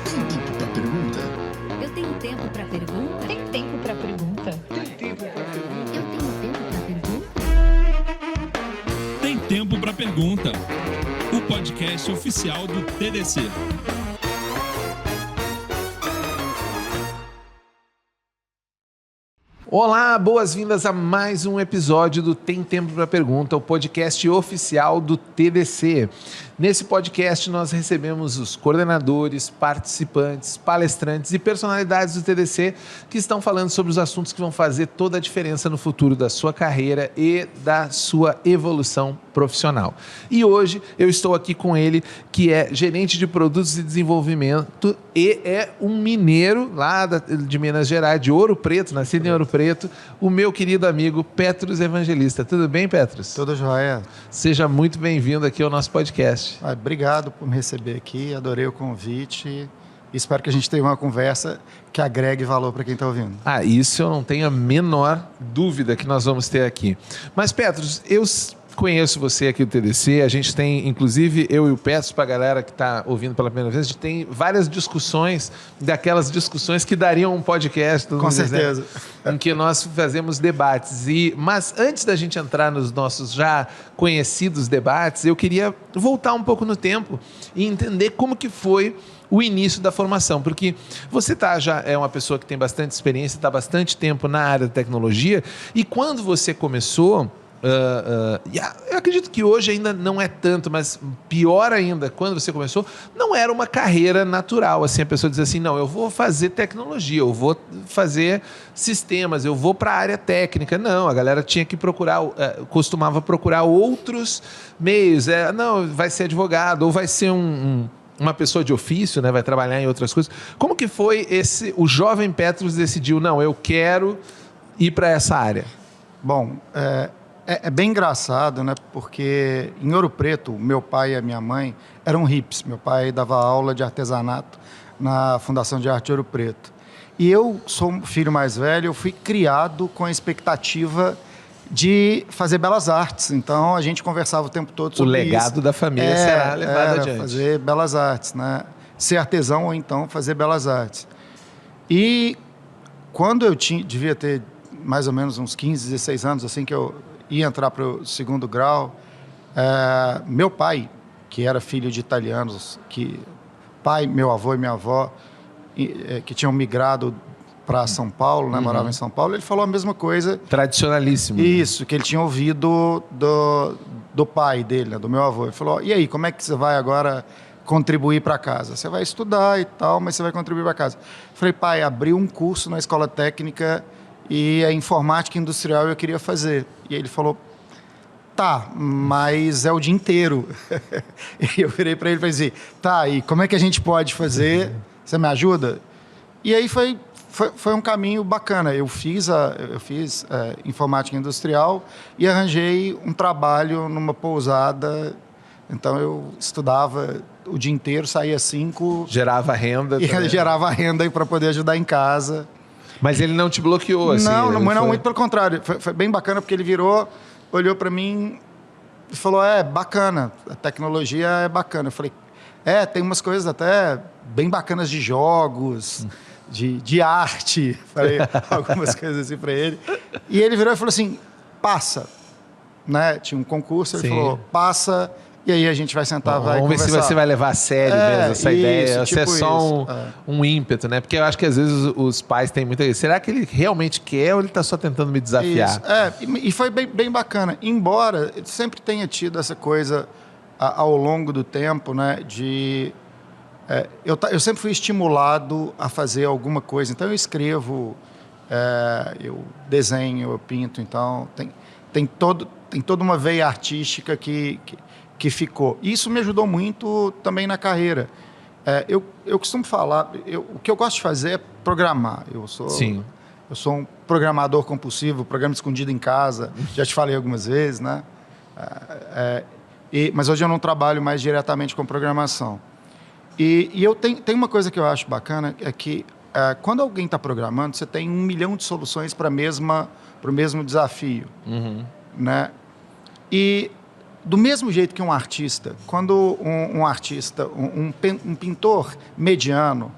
Tem tempo para pergunta? Eu tenho tempo para pergunta? Tem tempo para pergunta? Tem tempo para pergunta? Eu tenho tempo para pergunta? Tem Tempo para Pergunta, o podcast oficial do TDC. Olá, boas-vindas a mais um episódio do Tem Tempo para Pergunta, o podcast oficial do TDC. Nesse podcast nós recebemos os coordenadores, participantes, palestrantes e personalidades do TDC que estão falando sobre os assuntos que vão fazer toda a diferença no futuro da sua carreira e da sua evolução profissional. E hoje eu estou aqui com ele, que é gerente de produtos e desenvolvimento e é um mineiro lá de Minas Gerais, de Ouro Preto, nascido em Ouro Preto, o meu querido amigo Petrus Evangelista. Tudo bem, Petrus? Tudo jóia. Seja muito bem-vindo aqui ao nosso podcast. Obrigado por me receber aqui, adorei o convite. Espero que a gente tenha uma conversa que agregue valor para quem está ouvindo. Isso eu não tenho a menor dúvida que nós vamos ter aqui. Mas, Petrus, eu conheço você aqui do TDC, a gente tem, inclusive, eu e o Petrus, para a galera que está ouvindo pela primeira vez, a gente tem várias discussões, daquelas discussões que dariam um podcast. Com certeza. Em que nós fazemos debates. Mas antes da gente entrar nos nossos já conhecidos debates, eu queria voltar um pouco no tempo e entender como que foi o início da formação, porque você já é uma pessoa que tem bastante experiência, está há bastante tempo na área da tecnologia, e quando você começou, eu acredito que hoje ainda não é tanto, mas pior ainda, quando você começou, não era uma carreira natural, assim, a pessoa diz assim, não, eu vou fazer tecnologia, eu vou fazer sistemas, eu vou para a área técnica. Não, a galera tinha que procurar, costumava procurar outros meios, não, vai ser advogado, ou vai ser uma pessoa de ofício, né, vai trabalhar em outras coisas. Como que foi o jovem Petrus decidiu, não, eu quero ir para essa área? Bom, é bem engraçado, né? Porque em Ouro Preto, meu pai e a minha mãe eram hippies. Meu pai dava aula de artesanato na Fundação de Arte Ouro Preto. E eu sou o filho mais velho, eu fui criado com a expectativa de fazer belas artes. Então, a gente conversava o tempo todo sobre isso. O legado da família será levado adiante. Fazer belas artes, né? Ser artesão ou então fazer belas artes. E quando eu devia ter mais ou menos uns 15, 16 anos, assim que eu ia entrar para o segundo grau, meu pai, que era filho de italianos, meu avô e minha avó, que tinham migrado para São Paulo, né, moravam em São Paulo, ele falou a mesma coisa. Tradicionalíssimo. Isso, que ele tinha ouvido do pai dele, né, do meu avô. Ele falou, e aí, como é que você vai agora contribuir para casa? Você vai estudar e tal, mas você vai contribuir para casa. Eu falei, pai, abri um curso na escola técnica e a informática industrial eu queria fazer. E ele falou, tá, mas é o dia inteiro. E eu virei para ele e falei assim, tá, e como é que a gente pode fazer? Você me ajuda? E aí foi um caminho bacana. Eu fiz informática industrial e arranjei um trabalho numa pousada. Então eu estudava o dia inteiro, saía às 5. Gerava renda. E gerava renda para poder ajudar em casa. Mas ele não te bloqueou, assim? Não, muito pelo contrário. Foi bem bacana, porque ele virou, olhou para mim e falou, bacana, a tecnologia é bacana. Eu falei, tem umas coisas até bem bacanas de jogos, de arte. Falei algumas coisas assim para ele. E ele virou e falou assim, passa. Né? Tinha um concurso, ele falou, passa. E aí a gente vai sentar, vai vamos conversar. Ver se você vai levar a sério mesmo essa ideia. Tipo, é só um ímpeto, né? Porque eu acho que às vezes os pais têm muita... Será que ele realmente quer ou ele está só tentando me desafiar? Isso. E foi bem bacana. Embora eu sempre tenha tido essa coisa ao longo do tempo, né? Eu sempre fui estimulado a fazer alguma coisa. Então eu escrevo, eu desenho, eu pinto. Então tem toda uma veia artística que ficou. E isso me ajudou muito também na carreira. Eu costumo falar, o que eu gosto de fazer é programar. Eu sou um programador compulsivo, programa escondido em casa, já te falei algumas vezes, né? Mas hoje eu não trabalho mais diretamente com programação. E eu tenho uma coisa que eu acho bacana, é que quando alguém está programando, você tem 1 milhão de soluções para o mesmo desafio. Né? E do mesmo jeito que um artista, quando um artista, um pintor mediano,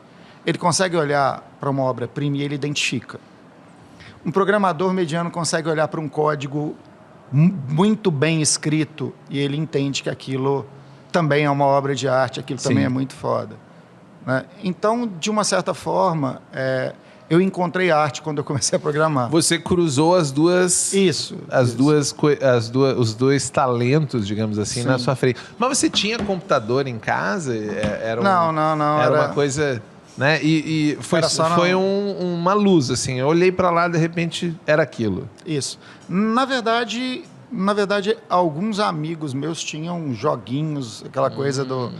ele consegue olhar para uma obra-prima e ele identifica. Um programador mediano consegue olhar para um código muito bem escrito e ele entende que aquilo também é uma obra de arte, aquilo também é muito foda. Né? Então, de uma certa forma, eu encontrei arte quando eu comecei a programar. Você cruzou as duas... Isso. Os dois talentos, digamos assim, Sim. na sua frente. Mas você tinha computador em casa? Não. Era uma coisa... Né? E foi uma luz, assim. Eu olhei para lá, de repente, era aquilo. Isso. Na verdade, alguns amigos meus joguinhos, aquela coisa do...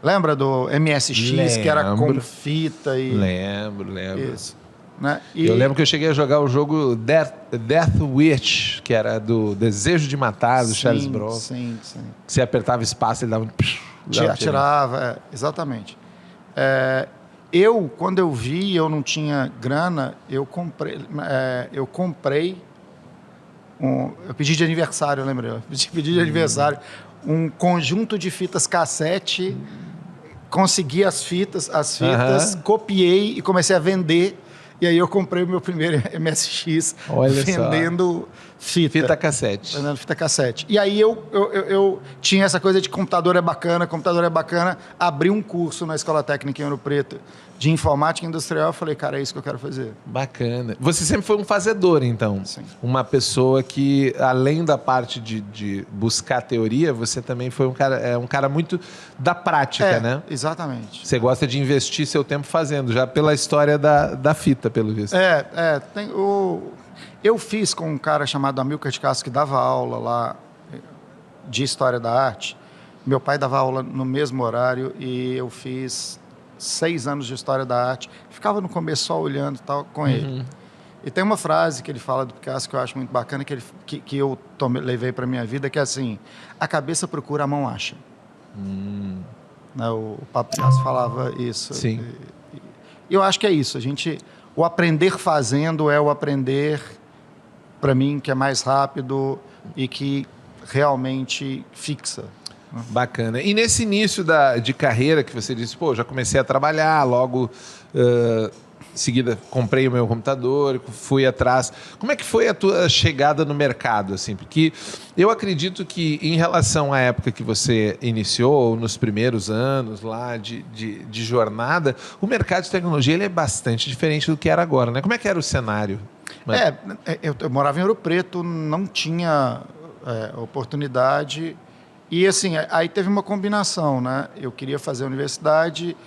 Lembra do MSX, que era com fita e... Lembro. Isso. Né? Eu lembro que eu cheguei a jogar o jogo Death Wish, que era do Desejo de Matar, do Charles Bronson. Sim. Você apertava espaço, ele dava um... Atirava, exatamente. Quando eu vi, eu não tinha grana, eu pedi de aniversário, eu lembrei. Eu pedi de aniversário um conjunto de fitas cassete, consegui as fitas, copiei e comecei a vender. E aí eu comprei o meu primeiro MSX vendendo fita cassete. Vendendo fita cassete. E aí eu tinha essa coisa de computador é bacana, abri um curso na Escola Técnica em Ouro Preto de informática industrial. Eu falei, cara, é isso que eu quero fazer. Bacana. Você sempre foi um fazedor, então. Sim. Uma pessoa que, além da parte de buscar teoria, você também foi um cara muito da prática, né? Exatamente. Você gosta de investir seu tempo fazendo, já pela história da fita, pelo visto. Eu fiz com um cara chamado Amilcar de Castro, que dava aula lá de História da Arte. Meu pai dava aula no mesmo horário e eu fiz 6 anos de História da Arte. Ficava no começo só olhando e tal com ele. E tem uma frase que ele fala do Picasso que eu acho muito bacana, que eu levei para a minha vida, que é assim: a cabeça procura, a mão acha. Né, o Pablo Picasso falava isso. Sim. E eu acho que é isso. O aprender fazendo é o aprender, para mim, que é mais rápido e que realmente fixa. Bacana. E nesse início de carreira que você disse, já comecei a trabalhar, logo em seguida comprei o meu computador, fui atrás. Como é que foi a tua chegada no mercado, assim? Porque eu acredito que, em relação à época que você iniciou, nos primeiros anos lá de jornada, o mercado de tecnologia ele é bastante diferente do que era agora, né? Como é que era o cenário? Eu morava em Ouro Preto, não tinha oportunidade. E assim, aí teve uma combinação, né? Eu queria fazer a universidade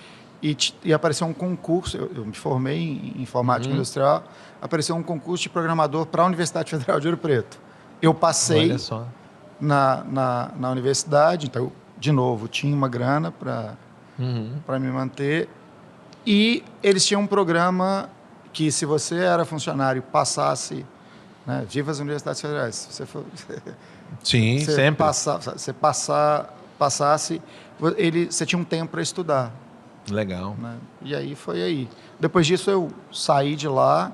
e apareceu um concurso. Eu me formei em informática industrial. Apareceu um concurso de programador para a Universidade Federal de Ouro Preto. Eu passei na universidade, então, de novo, tinha uma grana para me manter. E eles tinham um programa que, se você era funcionário, passasse, né? Viva as universidades federais. Se você for... Sim, sempre. Passasse, você tinha um tempo para estudar. Legal. Né? E aí foi aí. Depois disso eu saí de lá,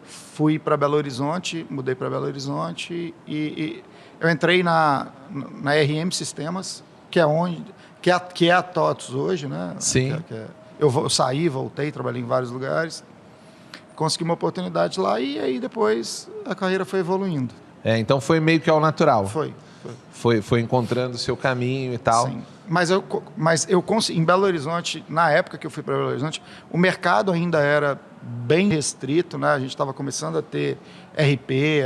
fui para Belo Horizonte, mudei para Belo Horizonte e eu entrei na RM Sistemas, que é a TOTS hoje, né? Sim. Eu saí, voltei, trabalhei em vários lugares, consegui uma oportunidade lá e aí depois a carreira foi evoluindo. Então foi meio que ao natural. Foi encontrando o seu caminho e tal. Sim. Mas eu consegui, em Belo Horizonte, na época que eu fui para Belo Horizonte, o mercado ainda era bem restrito, né? A gente estava começando a ter RP,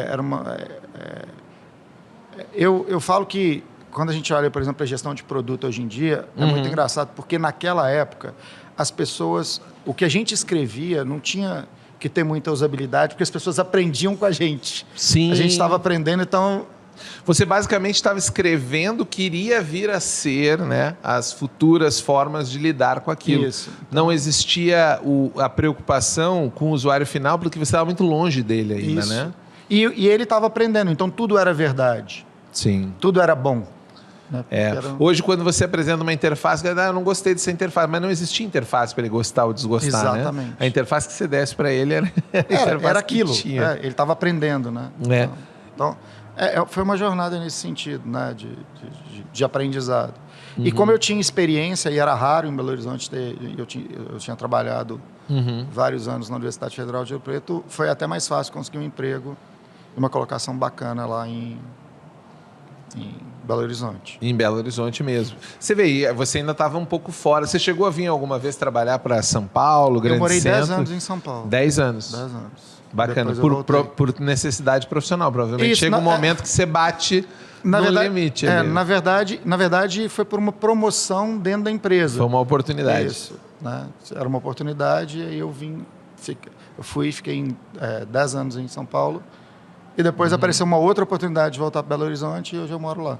eu falo que quando a gente olha, por exemplo, a gestão de produto hoje em dia, é muito engraçado, porque naquela época as pessoas, o que a gente escrevia não tinha que ter muita usabilidade, porque as pessoas aprendiam com a gente. Sim. A gente estava aprendendo, então... Você basicamente estava escrevendo o que iria vir a ser, né, as futuras formas de lidar com aquilo. Isso. Não existia a preocupação com o usuário final, porque você estava muito longe dele ainda, Isso. né? E ele estava aprendendo, então tudo era verdade. Sim. Tudo era bom. Né? Hoje, quando você apresenta uma interface, eu não gostei dessa interface, mas não existia interface para ele gostar ou desgostar. Exatamente. Né? A interface que você desse para ele era aquilo. Ele estava aprendendo, né? É. Então, Foi uma jornada nesse sentido, né? De aprendizado. E como eu tinha experiência, e era raro em Belo Horizonte, eu tinha trabalhado vários anos na Universidade Federal de Rio Preto, foi até mais fácil conseguir um emprego e uma colocação bacana lá em Belo Horizonte. Em Belo Horizonte mesmo. Você vê, você ainda estava um pouco fora. Você chegou a vir alguma vez trabalhar para São Paulo, grande centro? Eu morei 10 anos em São Paulo. 10 anos? 10 anos. Bacana. Por necessidade profissional. Provavelmente Isso, chega um momento que você bate no limite. Na verdade, foi por uma promoção dentro da empresa. Foi uma oportunidade. Isso. Né? Era uma oportunidade e eu fiquei 10 anos em São Paulo. E depois apareceu uma outra oportunidade de voltar para Belo Horizonte e hoje eu moro lá.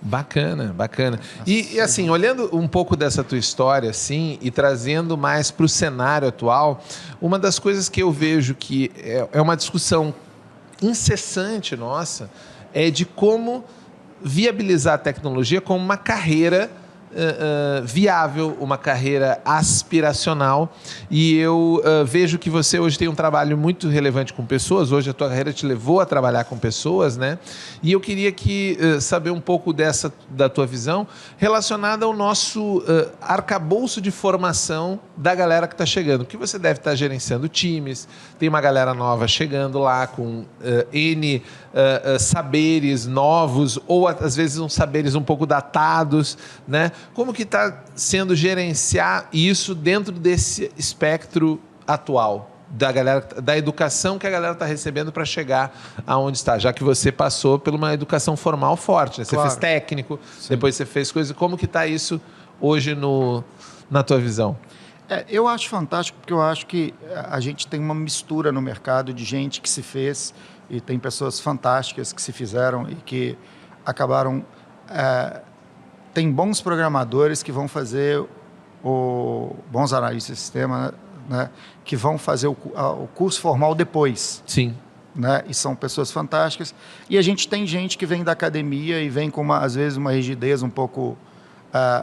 Bacana, bacana. E assim, olhando um pouco dessa tua história, assim, e trazendo mais para o cenário atual, uma das coisas que eu vejo que é uma discussão incessante nossa é de como viabilizar a tecnologia como uma carreira viável, uma carreira aspiracional. E eu vejo que você hoje tem um trabalho muito relevante com pessoas. Hoje a tua carreira te levou a trabalhar com pessoas, né? E eu queria saber um pouco da tua visão relacionada ao nosso arcabouço de formação da galera que está chegando. Porque você deve estar gerenciando times, tem uma galera nova chegando lá com N saberes novos ou às vezes uns saberes um pouco datados, né? Como que está sendo gerenciar isso dentro desse espectro atual da galera, da educação que a galera está recebendo para chegar aonde está, já que você passou por uma educação formal forte, né? Você Claro. fez técnico, Sim. depois você fez coisas. Como que está isso hoje na tua visão? Eu acho fantástico porque eu acho que a gente tem uma mistura no mercado de gente que se fez e tem pessoas fantásticas que se fizeram e que acabaram... Tem bons programadores que vão fazer bons analistas de sistema, né, que vão fazer o curso formal depois. Sim. Né, e são pessoas fantásticas. E a gente tem gente que vem da academia e vem com, às vezes, uma rigidez um pouco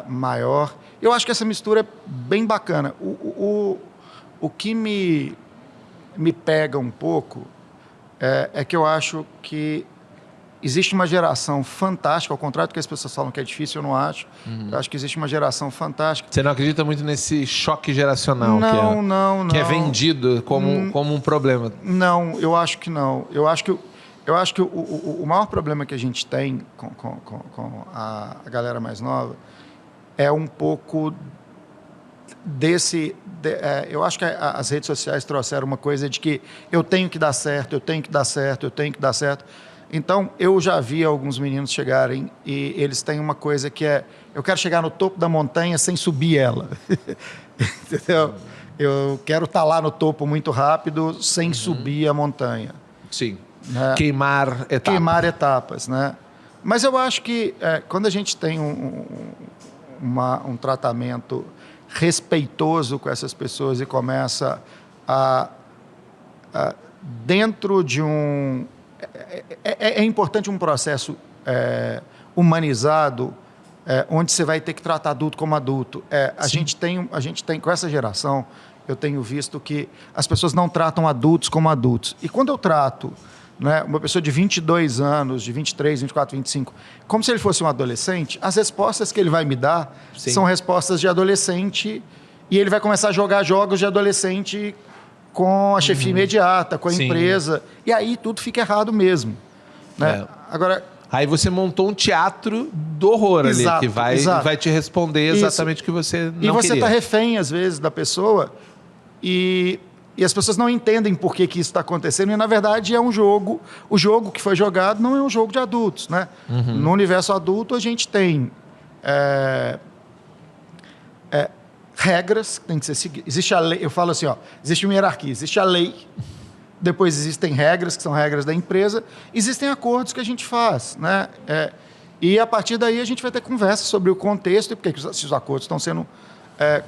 maior. Eu acho que essa mistura é bem bacana. O que me pega um pouco é que eu acho que existe uma geração fantástica, ao contrário do que as pessoas falam que é difícil, eu não acho. Eu acho que existe uma geração fantástica. Você não acredita muito nesse choque geracional Não. que é vendido como um problema? Não, eu acho que não. Eu acho que o maior problema que a gente tem com a galera mais nova é um pouco eu acho que as redes sociais trouxeram uma coisa de que eu tenho que dar certo, eu tenho que dar certo, eu tenho que dar certo. Então, eu já vi alguns meninos chegarem e eles têm uma coisa que eu quero chegar no topo da montanha sem subir ela. Entendeu? Eu quero estar lá no topo muito rápido sem subir a montanha. Sim. Né? Queimar etapas. Queimar etapas, né? Mas eu acho que quando a gente tem um tratamento respeitoso com essas pessoas e começa dentro de é importante um processo humanizado, onde você vai ter que tratar adulto como adulto. A gente tem, com essa geração, eu tenho visto que as pessoas não tratam adultos como adultos. E quando eu trato, né, uma pessoa de 22 anos, de 23, 24, 25, como se ele fosse um adolescente, as respostas que ele vai me dar são respostas de adolescente e ele vai começar a jogar jogos de adolescente com a chefia imediata, com a empresa. E aí tudo fica errado mesmo. Né? Agora, aí você montou um teatro do horror ali, que vai te responder exatamente o que você não queria. E você está refém, às vezes, da pessoa e as pessoas não entendem por que isso está acontecendo e, na verdade, é um jogo. O jogo que foi jogado não é um jogo de adultos. Né? No universo adulto, a gente tem regras que tem que ser seguidas. Existe a lei, eu falo assim, existe uma hierarquia, existe a lei, depois existem regras, que são regras da empresa, existem acordos que a gente faz, né? E a partir daí a gente vai ter conversa sobre o contexto e se os acordos estão sendo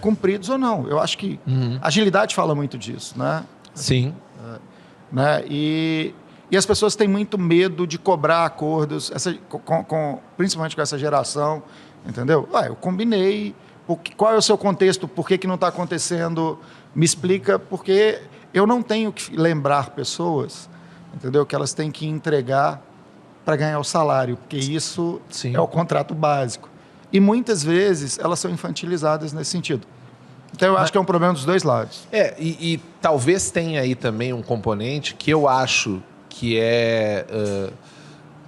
cumpridos ou não. Eu acho que a agilidade fala muito disso, né? Sim. Né? E as pessoas têm muito medo de cobrar acordos, principalmente com essa geração, entendeu? Eu combinei. Qual é o seu contexto? Por que não está acontecendo? Me explica, porque eu não tenho que lembrar pessoas, entendeu? Que elas têm que entregar para ganhar o salário, porque isso Sim. é o contrato básico. E muitas vezes elas são infantilizadas nesse sentido. Então eu acho que é um problema dos dois lados. E talvez tenha aí também um componente que eu acho que é...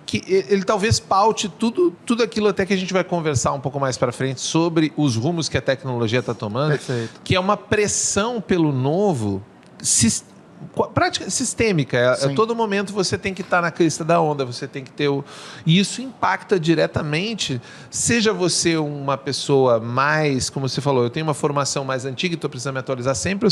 que ele talvez paute tudo aquilo até que a gente vai conversar um pouco mais para frente sobre os rumos que a tecnologia está tomando, Perfeito. que é uma pressão pelo novo prática sistêmica. A Sim. todo momento você tem que estar na crista da onda, você tem que ter e isso impacta diretamente, seja você uma pessoa mais, como você falou, eu tenho uma formação mais antiga e estou precisando me atualizar sempre,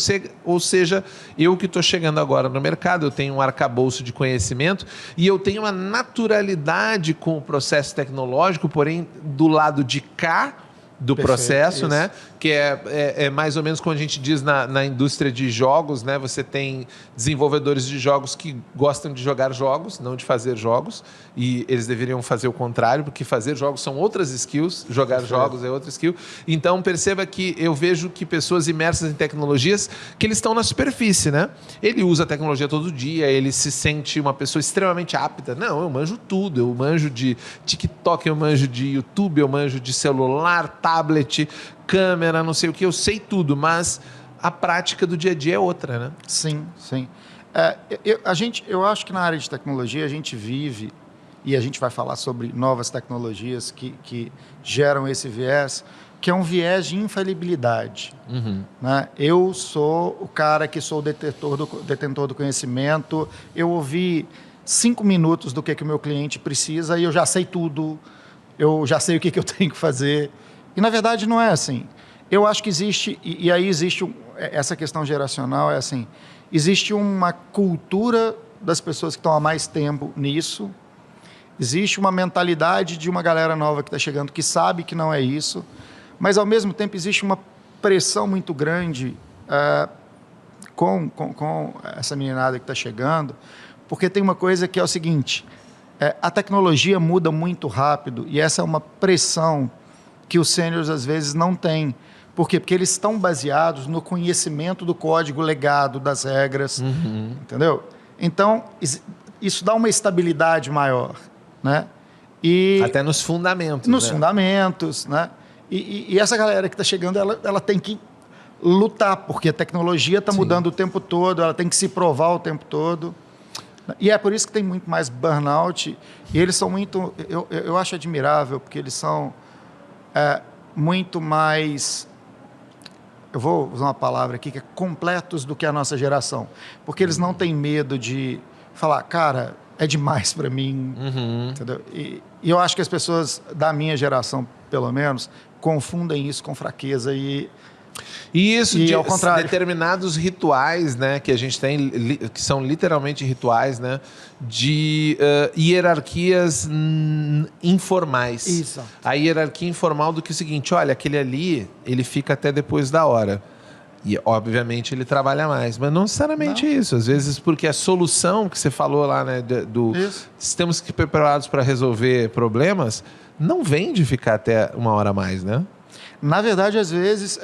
ou seja, eu que estou chegando agora no mercado, eu tenho um arcabouço de conhecimento e eu tenho uma naturalidade com o processo tecnológico, porém do lado de cá do Perfeito, processo, isso. né? Que é mais ou menos como a gente diz na indústria de jogos, né? Você tem desenvolvedores de jogos que gostam de jogar jogos, não de fazer jogos, e eles deveriam fazer o contrário, porque fazer jogos são outras skills, jogar jogos é outra skill. Então, perceba que eu vejo que pessoas imersas em tecnologias, que eles estão na superfície, né? Ele usa a tecnologia todo dia, ele se sente uma pessoa extremamente apta. Não, eu manjo tudo, eu manjo de TikTok, eu manjo de YouTube, eu manjo de celular, tablet, câmera, não sei o que, eu sei tudo, mas a prática do dia a dia é outra, né? Sim, sim. Eu acho que na área de tecnologia a gente vive, e a gente vai falar sobre novas tecnologias que geram esse viés, que é um viés de infalibilidade. Né? Eu sou o cara que sou o detentor do conhecimento, eu ouvi 5 minutos do que o meu cliente precisa e eu já sei tudo, eu já sei o que eu tenho que fazer. E, na verdade, não é assim. Eu acho que existe, e aí existe essa questão geracional, é assim, existe uma cultura das pessoas que estão há mais tempo nisso, existe uma mentalidade de uma galera nova que está chegando que sabe que não é isso, mas, ao mesmo tempo, existe uma pressão muito grande com essa meninada que está chegando, porque tem uma coisa que é o seguinte, a tecnologia muda muito rápido e essa é uma pressão que os sêniors às vezes não têm. Por quê? Porque eles estão baseados no conhecimento do código legado, das regras, entendeu? Então, isso dá uma estabilidade maior, né? E até nos fundamentos. nos né? fundamentos, né? E essa galera que está chegando, ela tem que lutar, porque a tecnologia está mudando o tempo todo, ela tem que se provar o tempo todo. E é por isso que tem muito mais burnout, e eles são muito... Eu acho admirável, porque eles são muito mais... Eu vou usar uma palavra aqui, que é completos do que a nossa geração. Porque eles não têm medo de falar, cara, é demais para mim. Entendeu? E eu acho que as pessoas da minha geração, pelo menos, confundem isso com fraqueza e isso de ao contrário. determinados rituais, né, que a gente tem, que são literalmente rituais, né, de hierarquias informais. Exato. A hierarquia informal do que o seguinte, olha, aquele ali, ele fica até depois da hora. E, obviamente, ele trabalha mais. Mas não necessariamente isso. Às vezes, porque a solução que você falou lá, né, temos que ir preparados para resolver problemas, não vem de ficar até uma hora a mais, né? Na verdade, às vezes,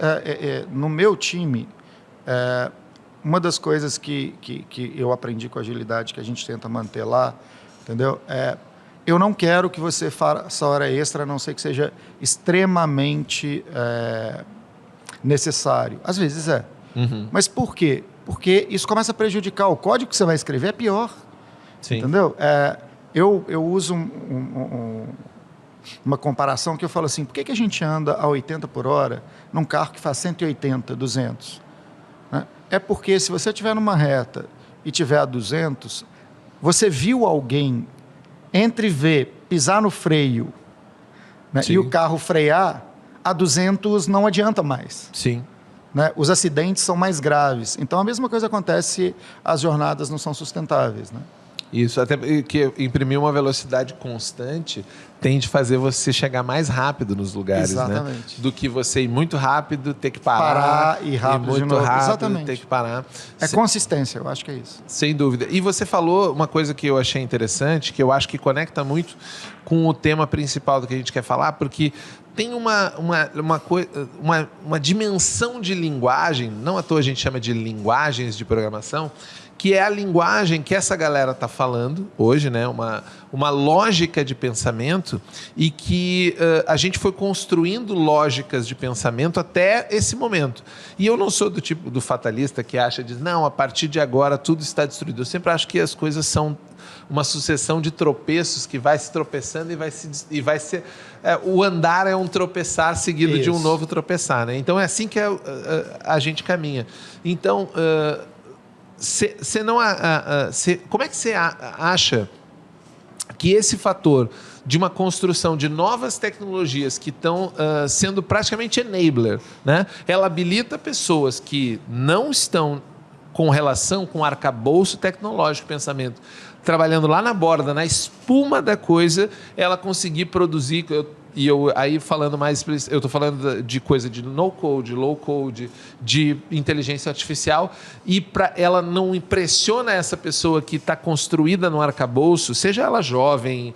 no meu time, uma das coisas que eu aprendi com a agilidade, que a gente tenta manter lá, entendeu? Eu não quero que você faça hora extra, a não ser que seja extremamente necessário. Às vezes é. Mas por quê? Porque isso começa a prejudicar. O código que você vai escrever é pior. Sim. Entendeu? Eu uso uma comparação que eu falo assim, por que a gente anda a 80 por hora num carro que faz 180, 200? Né? É porque se você estiver numa reta e tiver a 200, você viu alguém entrever, pisar no freio, né, e o carro frear, a 200 não adianta mais. Sim. Né? Os acidentes são mais graves. Então, a mesma coisa acontece se as jornadas não são sustentáveis, né? Isso, até que imprimir uma velocidade constante tende a fazer você chegar mais rápido nos lugares, Exatamente. né? Do que você ir muito rápido, ter que parar e rápido muito de novo. rápido, Exatamente. ter que parar. Consistência, eu acho que é isso. Sem dúvida. E você falou uma coisa que eu achei interessante, que eu acho que conecta muito com o tema principal do que a gente quer falar, porque tem uma dimensão de linguagem, não à toa a gente chama de linguagens de programação, que é a linguagem que essa galera está falando hoje, né? Uma lógica de pensamento, e que a gente foi construindo lógicas de pensamento até esse momento. E eu não sou do tipo do fatalista que diz, não, a partir de agora tudo está destruído. Eu sempre acho que as coisas são uma sucessão de tropeços que vai se tropeçando e vai ser... o andar é um tropeçar seguido de um novo tropeçar, né? Então é assim que a gente caminha. Então... como é que você acha que esse fator de uma construção de novas tecnologias que estão sendo praticamente enabler, né? Ela habilita pessoas que não estão com relação com o arcabouço tecnológico, pensamento, trabalhando lá na borda, na espuma da coisa, ela conseguir produzir... aí falando mais, eu estou falando de coisa de no-code, low-code, de inteligência artificial, e ela não impressiona essa pessoa que está construída no arcabouço, seja ela jovem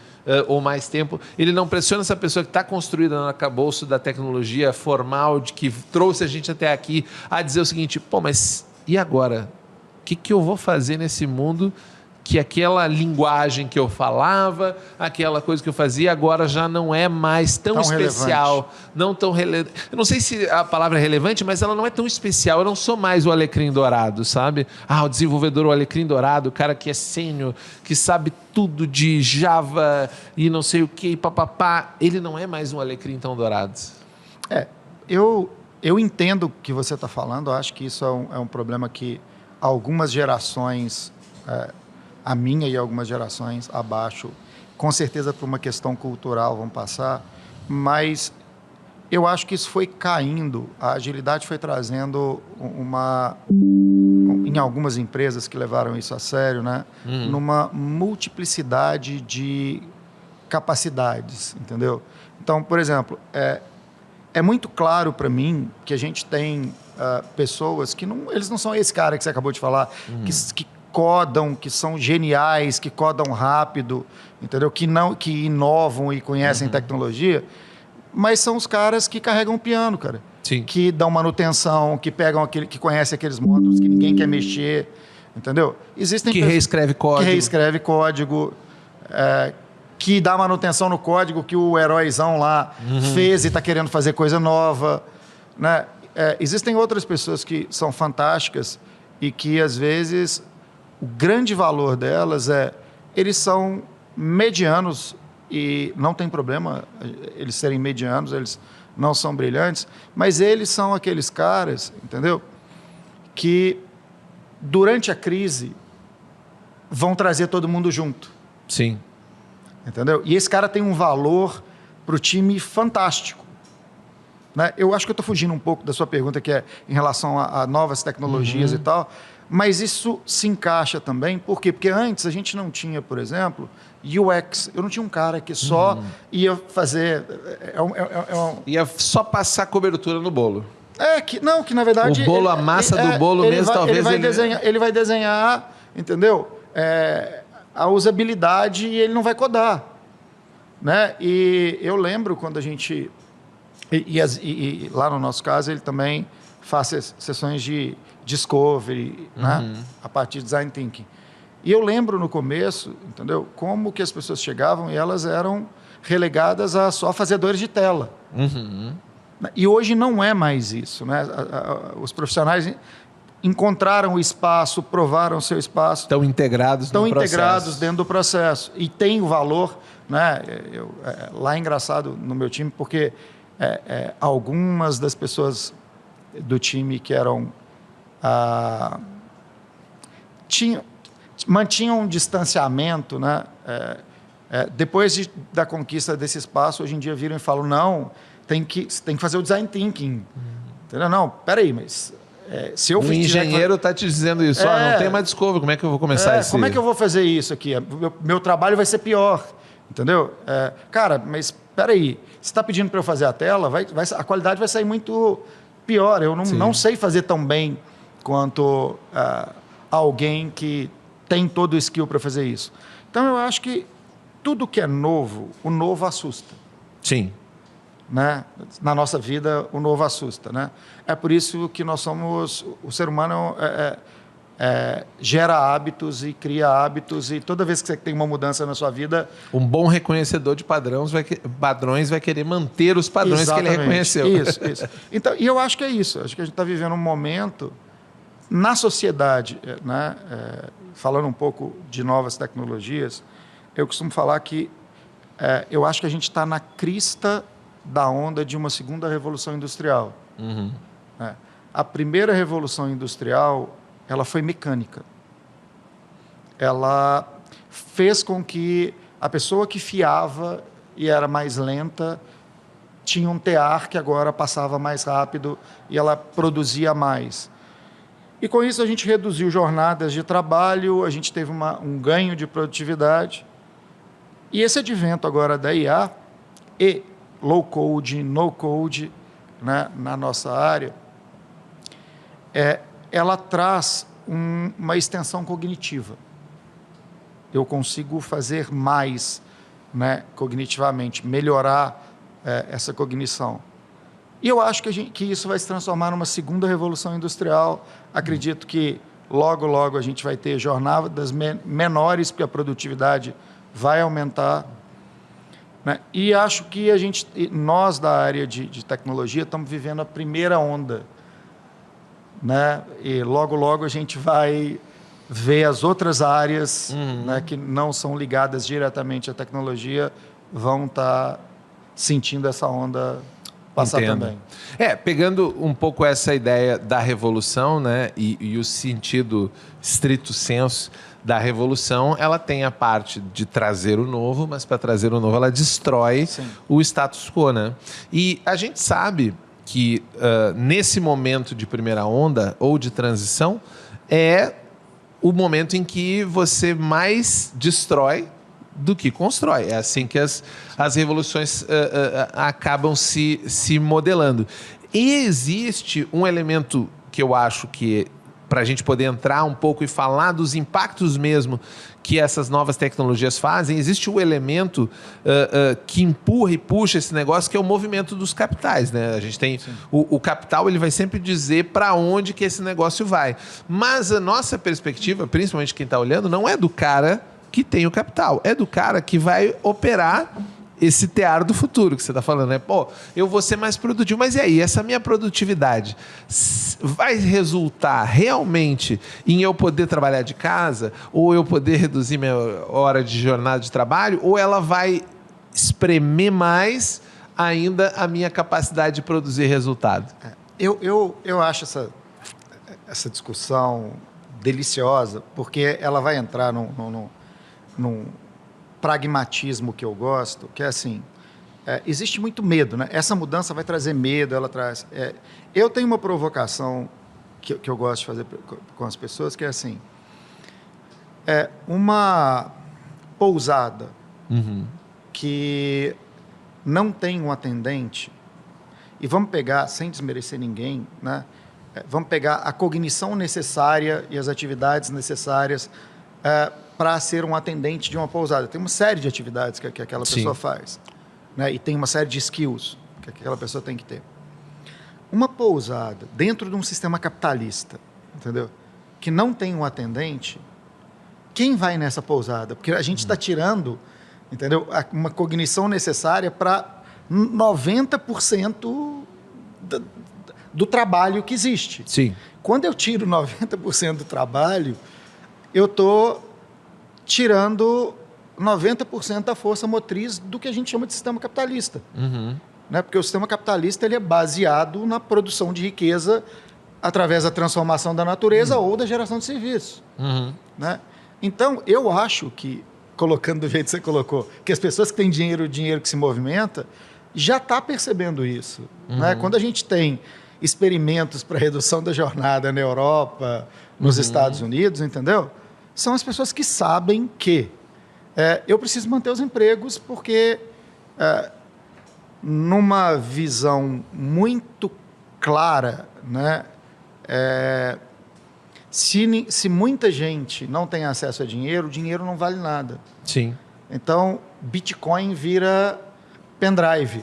ou mais tempo, ele não pressiona essa pessoa que está construída no arcabouço da tecnologia formal, que trouxe a gente até aqui, a dizer o seguinte, mas e agora? O que eu vou fazer nesse mundo que aquela linguagem que eu falava, aquela coisa que eu fazia, agora já não é mais tão especial, relevante. Não tão relevante. Eu não sei se a palavra é relevante, mas ela não é tão especial. Eu não sou mais o alecrim dourado, sabe? O desenvolvedor, o alecrim dourado, o cara que é sênior, que sabe tudo de Java e não sei o que, papapá. Ele não é mais um alecrim tão dourado. Eu entendo o que você está falando. Eu acho que isso é um problema que algumas gerações... a minha e algumas gerações abaixo, com certeza por uma questão cultural vão passar, mas eu acho que isso foi caindo, a agilidade foi trazendo em algumas empresas que levaram isso a sério, né? Numa multiplicidade de capacidades, entendeu? Então, por exemplo, é muito claro para mim que a gente tem pessoas que eles não são esse cara que você acabou de falar, que codam, que são geniais, que codam rápido, entendeu? Que inovam e conhecem tecnologia, mas são os caras que carregam o piano, cara. Sim. Que dão manutenção, que pegam que conhecem aqueles módulos que ninguém quer mexer, entendeu? Que reescreve código. Que reescreve código, que dá manutenção no código que o heróizão lá fez e está querendo fazer coisa nova, né? Existem outras pessoas que são fantásticas e que, às vezes... O grande valor delas eles são medianos e não tem problema eles serem medianos, eles não são brilhantes, mas eles são aqueles caras, entendeu? Que durante a crise vão trazer todo mundo junto. Sim. Entendeu? E esse cara tem um valor para o time fantástico. Né? Eu acho que eu estou fugindo um pouco da sua pergunta, que é em relação a novas tecnologias e tal, mas isso se encaixa também. Por quê? Porque antes a gente não tinha, por exemplo, UX. Eu não tinha um cara que só ia fazer... Ia só passar cobertura no bolo. Que na verdade... O bolo, a massa do bolo mesmo, talvez... Ele vai desenhar, entendeu? A usabilidade e ele não vai codar. Né? E eu lembro quando a gente... E lá no nosso caso, ele também faz sessões de discovery, né? A partir de design thinking. E eu lembro no começo, entendeu? Como que as pessoas chegavam e elas eram relegadas a só fazedores de tela. E hoje não é mais isso, né? Os profissionais encontraram o espaço, provaram o seu espaço. Estão integrados no processo. Estão integrados dentro do processo. E tem o valor, né? Lá é engraçado no meu time, porque algumas das pessoas do time que eram... mantinham um distanciamento, né? Depois da conquista desse espaço, hoje em dia viram e falam, não, tem que fazer o design thinking. Entendeu? Não, peraí, mas se eu... O engenheiro está te dizendo isso, não tem mais discovery, como é que eu vou começar isso? Como é que eu vou fazer isso aqui? Meu trabalho vai ser pior, entendeu? Cara, mas peraí, você está pedindo para eu fazer a tela, a qualidade vai sair muito pior. Eu não sei fazer tão bem quanto alguém que tem todo o skill para fazer isso. Então, eu acho que tudo que é novo, o novo assusta. Sim. né? Na nossa vida, o novo assusta, né? É por isso que nós somos... O ser humano gera hábitos e cria hábitos, e toda vez que você tem uma mudança na sua vida... Um bom reconhecedor de padrões vai querer manter os padrões Exatamente. que ele reconheceu. Isso. Então, e eu acho que é isso. Acho que a gente está vivendo um momento na sociedade, né? Falando um pouco de novas tecnologias, eu costumo falar que eu acho que a gente está na crista da onda de uma segunda revolução industrial. Uhum. A primeira revolução industrial, ela foi mecânica. Ela fez com que a pessoa que fiava e era mais lenta tinha um tear que agora passava mais rápido e ela produzia mais. E com isso a gente reduziu jornadas de trabalho, a gente teve um ganho de produtividade. E esse advento agora da IA e low code, no code, né, na nossa área, ela traz uma extensão cognitiva. Eu consigo fazer mais, né, cognitivamente, melhorar essa cognição. E eu acho que isso vai se transformar numa segunda revolução industrial. Acredito que logo, logo a gente vai ter jornadas menores, porque a produtividade vai aumentar. Né? E acho que nós da área de tecnologia estamos vivendo a primeira onda. Né? E logo, logo a gente vai ver as outras áreas, né, que não são ligadas diretamente à tecnologia, vão estar sentindo essa onda passar também. Pegando um pouco essa ideia da revolução, né, e o sentido estrito senso da revolução, ela tem a parte de trazer o novo, mas para trazer o novo ela destrói o status quo, né? E a gente sabe que nesse momento de primeira onda ou de transição é o momento em que você mais destrói do que constrói. É assim que as revoluções acabam se modelando. E existe um elemento que eu acho que, para a gente poder entrar um pouco e falar dos impactos mesmo que essas novas tecnologias fazem, existe um elemento que empurra e puxa esse negócio, que é o movimento dos capitais, né? A gente tem o capital, ele vai sempre dizer para onde que esse negócio vai. Mas a nossa perspectiva, principalmente quem está olhando, não é do cara que tem o capital, é do cara que vai operar esse tear do futuro que você está falando, né? Pô, eu vou ser mais produtivo, mas e aí, essa minha produtividade vai resultar realmente em eu poder trabalhar de casa, ou eu poder reduzir minha hora de jornada de trabalho, ou ela vai espremer mais ainda a minha capacidade de produzir resultado? Eu acho essa discussão deliciosa, porque ela vai entrar num pragmatismo que eu gosto, que é assim, existe muito medo, né? Essa mudança vai trazer medo, ela traz... eu tenho uma provocação que eu gosto de fazer com as pessoas, que é assim, uma pousada que não tem um atendente, e vamos pegar, sem desmerecer ninguém, né? Vamos pegar a cognição necessária e as atividades necessárias para ser um atendente de uma pousada. Tem uma série de atividades que aquela pessoa faz, né? E tem uma série de skills que aquela pessoa tem que ter. Uma pousada dentro de um sistema capitalista, entendeu? Que não tem um atendente, quem vai nessa pousada? Porque a gente está tirando, entendeu? Uma cognição necessária para 90% do trabalho que existe. Sim. Quando eu tiro 90% do trabalho, eu estou tirando 90% da força motriz do que a gente chama de sistema capitalista. Né? Porque o sistema capitalista ele é baseado na produção de riqueza através da transformação da natureza ou da geração de serviços. Né? Então, eu acho que, colocando do jeito que você colocou, que as pessoas que têm dinheiro, o dinheiro que se movimenta, já está percebendo isso. Né? Quando a gente tem experimentos para redução da jornada na Europa, nos Estados Unidos, entendeu? São as pessoas que sabem que eu preciso manter os empregos porque, numa visão muito clara, né, se muita gente não tem acesso a dinheiro, o dinheiro não vale nada. Sim. Então, Bitcoin vira pendrive.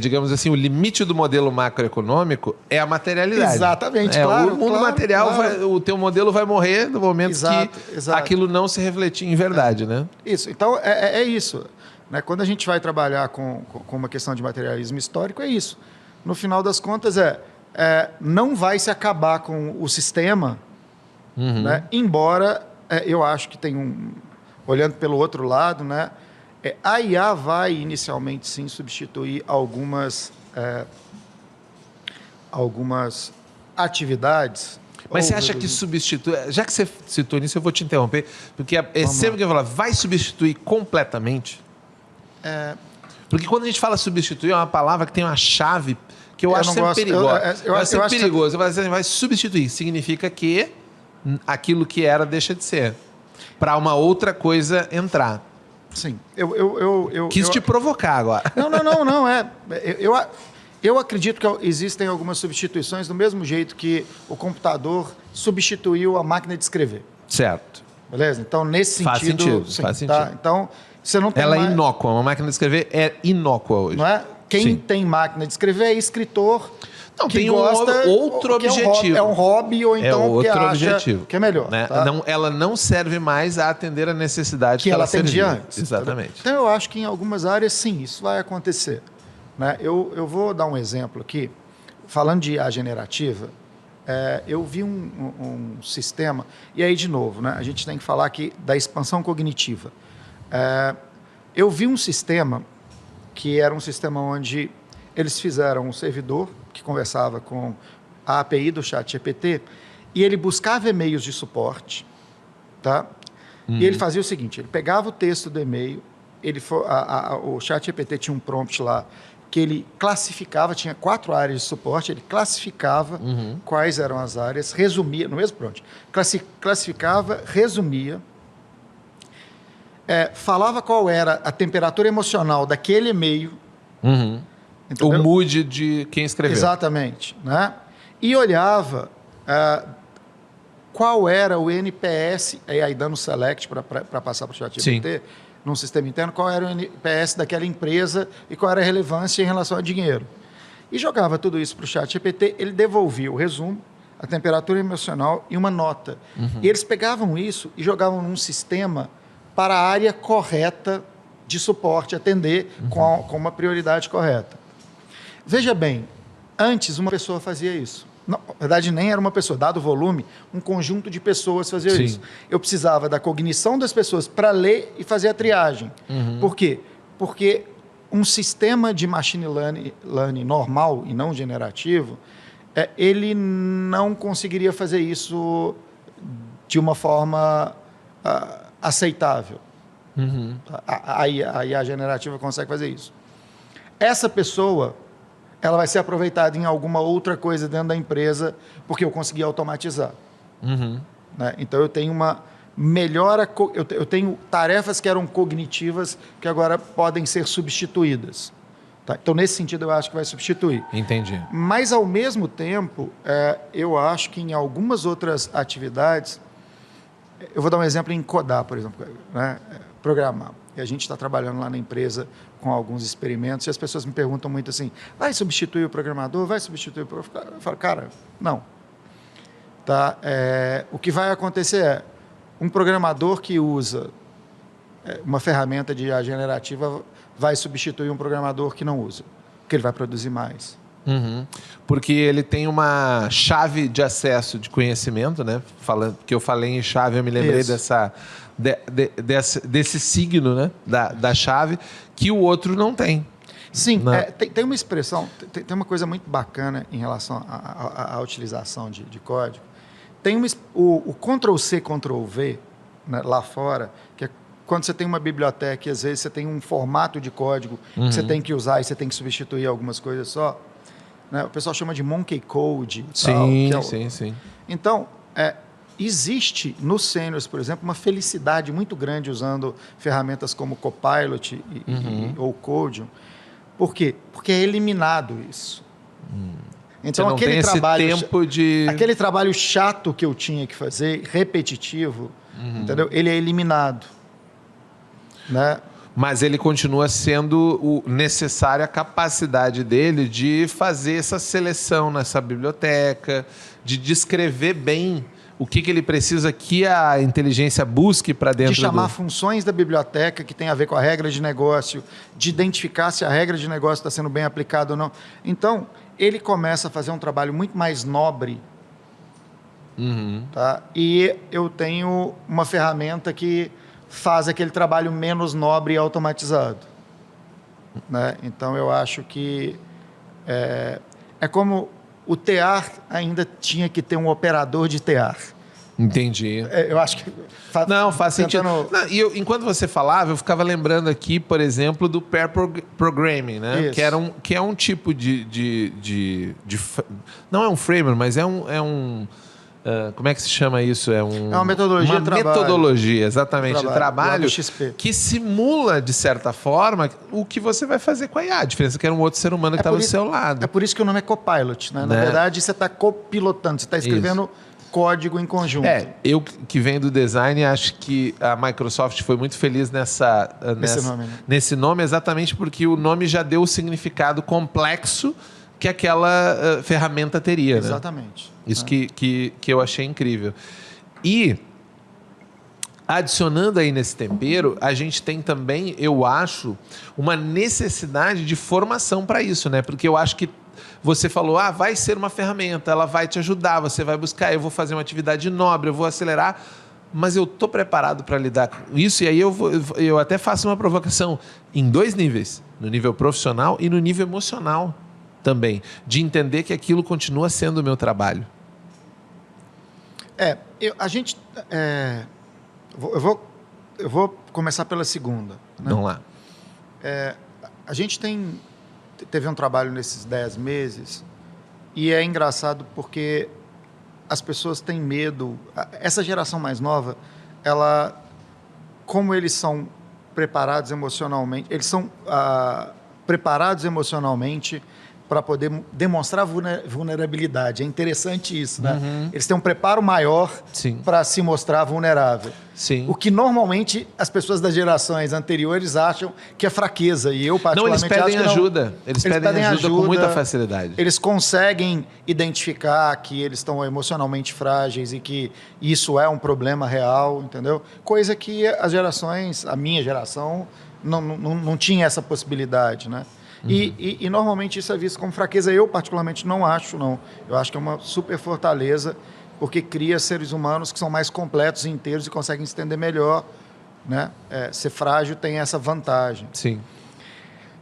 Digamos assim, o limite do modelo macroeconômico é a materialidade. Exatamente, claro. O mundo material, o teu modelo vai morrer no momento que aquilo não se refletir em verdade, né? Isso, então é isso. Né? Quando a gente vai trabalhar com uma questão de materialismo histórico, é isso. No final das contas, não vai se acabar com o sistema, né? Embora eu acho que tem olhando pelo outro lado, né? A IA vai inicialmente sim substituir algumas atividades. Mas você acha que substitui... Já que você citou nisso, eu vou te interromper, porque sempre que eu falo, vai substituir completamente? Porque quando a gente fala substituir, é uma palavra que tem uma chave que eu acho sempre perigosa. Eu acho sempre perigoso. Você fala assim, vai substituir. Significa que aquilo que era deixa de ser. Para uma outra coisa entrar. Sim. Quis te provocar agora. Não. Eu acredito que existem algumas substituições do mesmo jeito que o computador substituiu a máquina de escrever. Certo. Beleza? Então, nesse faz sentido... Faz sentido. Tá? Então, você não tem Ela é inócua. Uma máquina de escrever é inócua hoje. Não é? Quem tem máquina de escrever é escritor... Não, que tem gosta, outro objetivo. É um hobby ou então outro porque objetivo, acha que é melhor. Né? Tá? Ela não serve mais a atender a necessidade que ela atendia antes. Exatamente. Então, eu acho que em algumas áreas, sim, isso vai acontecer. Né? Eu vou dar um exemplo aqui. Falando de IA generativa, eu vi um sistema... E aí, de novo, né? A gente tem que falar aqui da expansão cognitiva. Eu vi um sistema que era um sistema onde eles fizeram um servidor que conversava com a API do ChatGPT e ele buscava e-mails de suporte, tá? E ele fazia o seguinte, ele pegava o texto do e-mail, o ChatGPT tinha um prompt lá que ele classificava, tinha 4 áreas de suporte, ele classificava quais eram as áreas, resumia, no mesmo prompt, classificava, resumia, falava qual era a temperatura emocional daquele e-mail, entendeu? O mood de quem escreveu. Exatamente. Né? E olhava qual era o NPS, aí dando select para passar para o ChatGPT, num sistema interno, qual era o NPS daquela empresa e qual era a relevância em relação a dinheiro. E jogava tudo isso para o ChatGPT, ele devolvia o resumo, a temperatura emocional e uma nota. E eles pegavam isso e jogavam num sistema para a área correta de suporte, atender com uma prioridade correta. Veja bem, antes uma pessoa fazia isso. Não, na verdade, nem era uma pessoa. Dado o volume, um conjunto de pessoas fazia isso. Eu precisava da cognição das pessoas para ler e fazer a triagem. Por quê? Porque um sistema de machine learning normal e não generativo, ele não conseguiria fazer isso de uma forma aceitável. A IA generativa consegue fazer isso. Essa pessoa... ela vai ser aproveitada em alguma outra coisa dentro da empresa, porque eu consegui automatizar. Né? Então, eu tenho uma melhora... Eu tenho tarefas que eram cognitivas que agora podem ser substituídas. Tá? Então, nesse sentido, eu acho que vai substituir. Entendi. Mas, ao mesmo tempo, eu acho que em algumas outras atividades... Eu vou dar um exemplo em codar, por exemplo, né? Programar. E a gente está trabalhando lá na empresa com alguns experimentos e as pessoas me perguntam muito assim, vai substituir o programador? Vai substituir o programador? Eu falo, cara, não. Tá? O que vai acontecer é um programador que usa uma ferramenta de IA generativa vai substituir um programador que não usa, porque ele vai produzir mais. Porque ele tem uma chave de acesso de conhecimento, né? Que eu falei em chave, eu me lembrei desse signo, né? da chave, que o outro não tem. Sim, tem uma expressão, tem uma coisa muito bacana em relação à utilização de código. Tem o Ctrl+C, Ctrl+V, né, lá fora, que é quando você tem uma biblioteca e às vezes você tem um formato de código que você tem que usar e você tem que substituir algumas coisas só. Né? O pessoal chama de monkey code. Sim. Então, existe no Seniors, por exemplo, uma felicidade muito grande usando ferramentas como Copilot ou Codium. Por quê? Porque é eliminado isso. Então, você não tem esse tempo de... aquele trabalho chato que eu tinha que fazer, repetitivo, entendeu? Ele é eliminado. Né? Mas ele continua sendo o necessário, a capacidade dele de fazer essa seleção nessa biblioteca, de descrever bem o que ele precisa que a inteligência busque para dentro de chamar funções da biblioteca que tem a ver com a regra de negócio, de identificar se a regra de negócio está sendo bem aplicada ou não. Então, ele começa a fazer um trabalho muito mais nobre. Tá? E eu tenho uma ferramenta que faz aquele trabalho menos nobre e automatizado. Né? Então, eu acho que é como o tear ainda tinha que ter um operador de tear. Entendi. Eu acho que... Faz sentido. Não, e enquanto você falava, eu ficava lembrando aqui, por exemplo, do pair programming, né? Isso. Que é um tipo não é um framework, mas é um como é que se chama isso? É uma metodologia de trabalho. Metodologia, exatamente, de trabalho XP. que simula, de certa forma, o que você vai fazer com a IA. A diferença é que era um outro ser humano que estava do seu lado. É por isso que o nome é Copilot. Né? Na verdade, você está copilotando, você está escrevendo código em conjunto. Eu que venho do design, acho que a Microsoft foi muito feliz nesse nome, exatamente porque o nome já deu o significado complexo que aquela ferramenta teria. Exatamente. Né? Isso que eu achei incrível. E, adicionando aí nesse tempero, a gente tem também, eu acho, uma necessidade de formação para isso, né? Porque eu acho que você falou, vai ser uma ferramenta, ela vai te ajudar, você vai buscar, eu vou fazer uma atividade nobre, eu vou acelerar, mas eu estou preparado para lidar com isso. E aí eu até faço uma provocação em 2 níveis, no nível profissional e no nível emocional também, de entender que aquilo continua sendo o meu trabalho. Eu vou começar pela segunda. Né? Vamos lá. A gente teve um trabalho nesses 10 meses e é engraçado porque as pessoas têm medo. Essa geração mais nova, como eles são preparados emocionalmente, eles são preparados emocionalmente para poder demonstrar vulnerabilidade. É interessante isso, né? Eles têm um preparo maior para se mostrar vulnerável. Sim. O que normalmente as pessoas das gerações anteriores acham que é fraqueza. E eu, particularmente, eles pedem ajuda. Eles pedem ajuda com muita facilidade. Eles conseguem identificar que eles estão emocionalmente frágeis e que isso é um problema real, entendeu? Coisa que as gerações, a minha geração, não tinha essa possibilidade, né? E normalmente isso é visto como fraqueza. Eu, particularmente, não acho, não. Eu acho que é uma super fortaleza, porque cria seres humanos que são mais completos e inteiros e conseguem se entender melhor. Né? Ser frágil tem essa vantagem. Sim.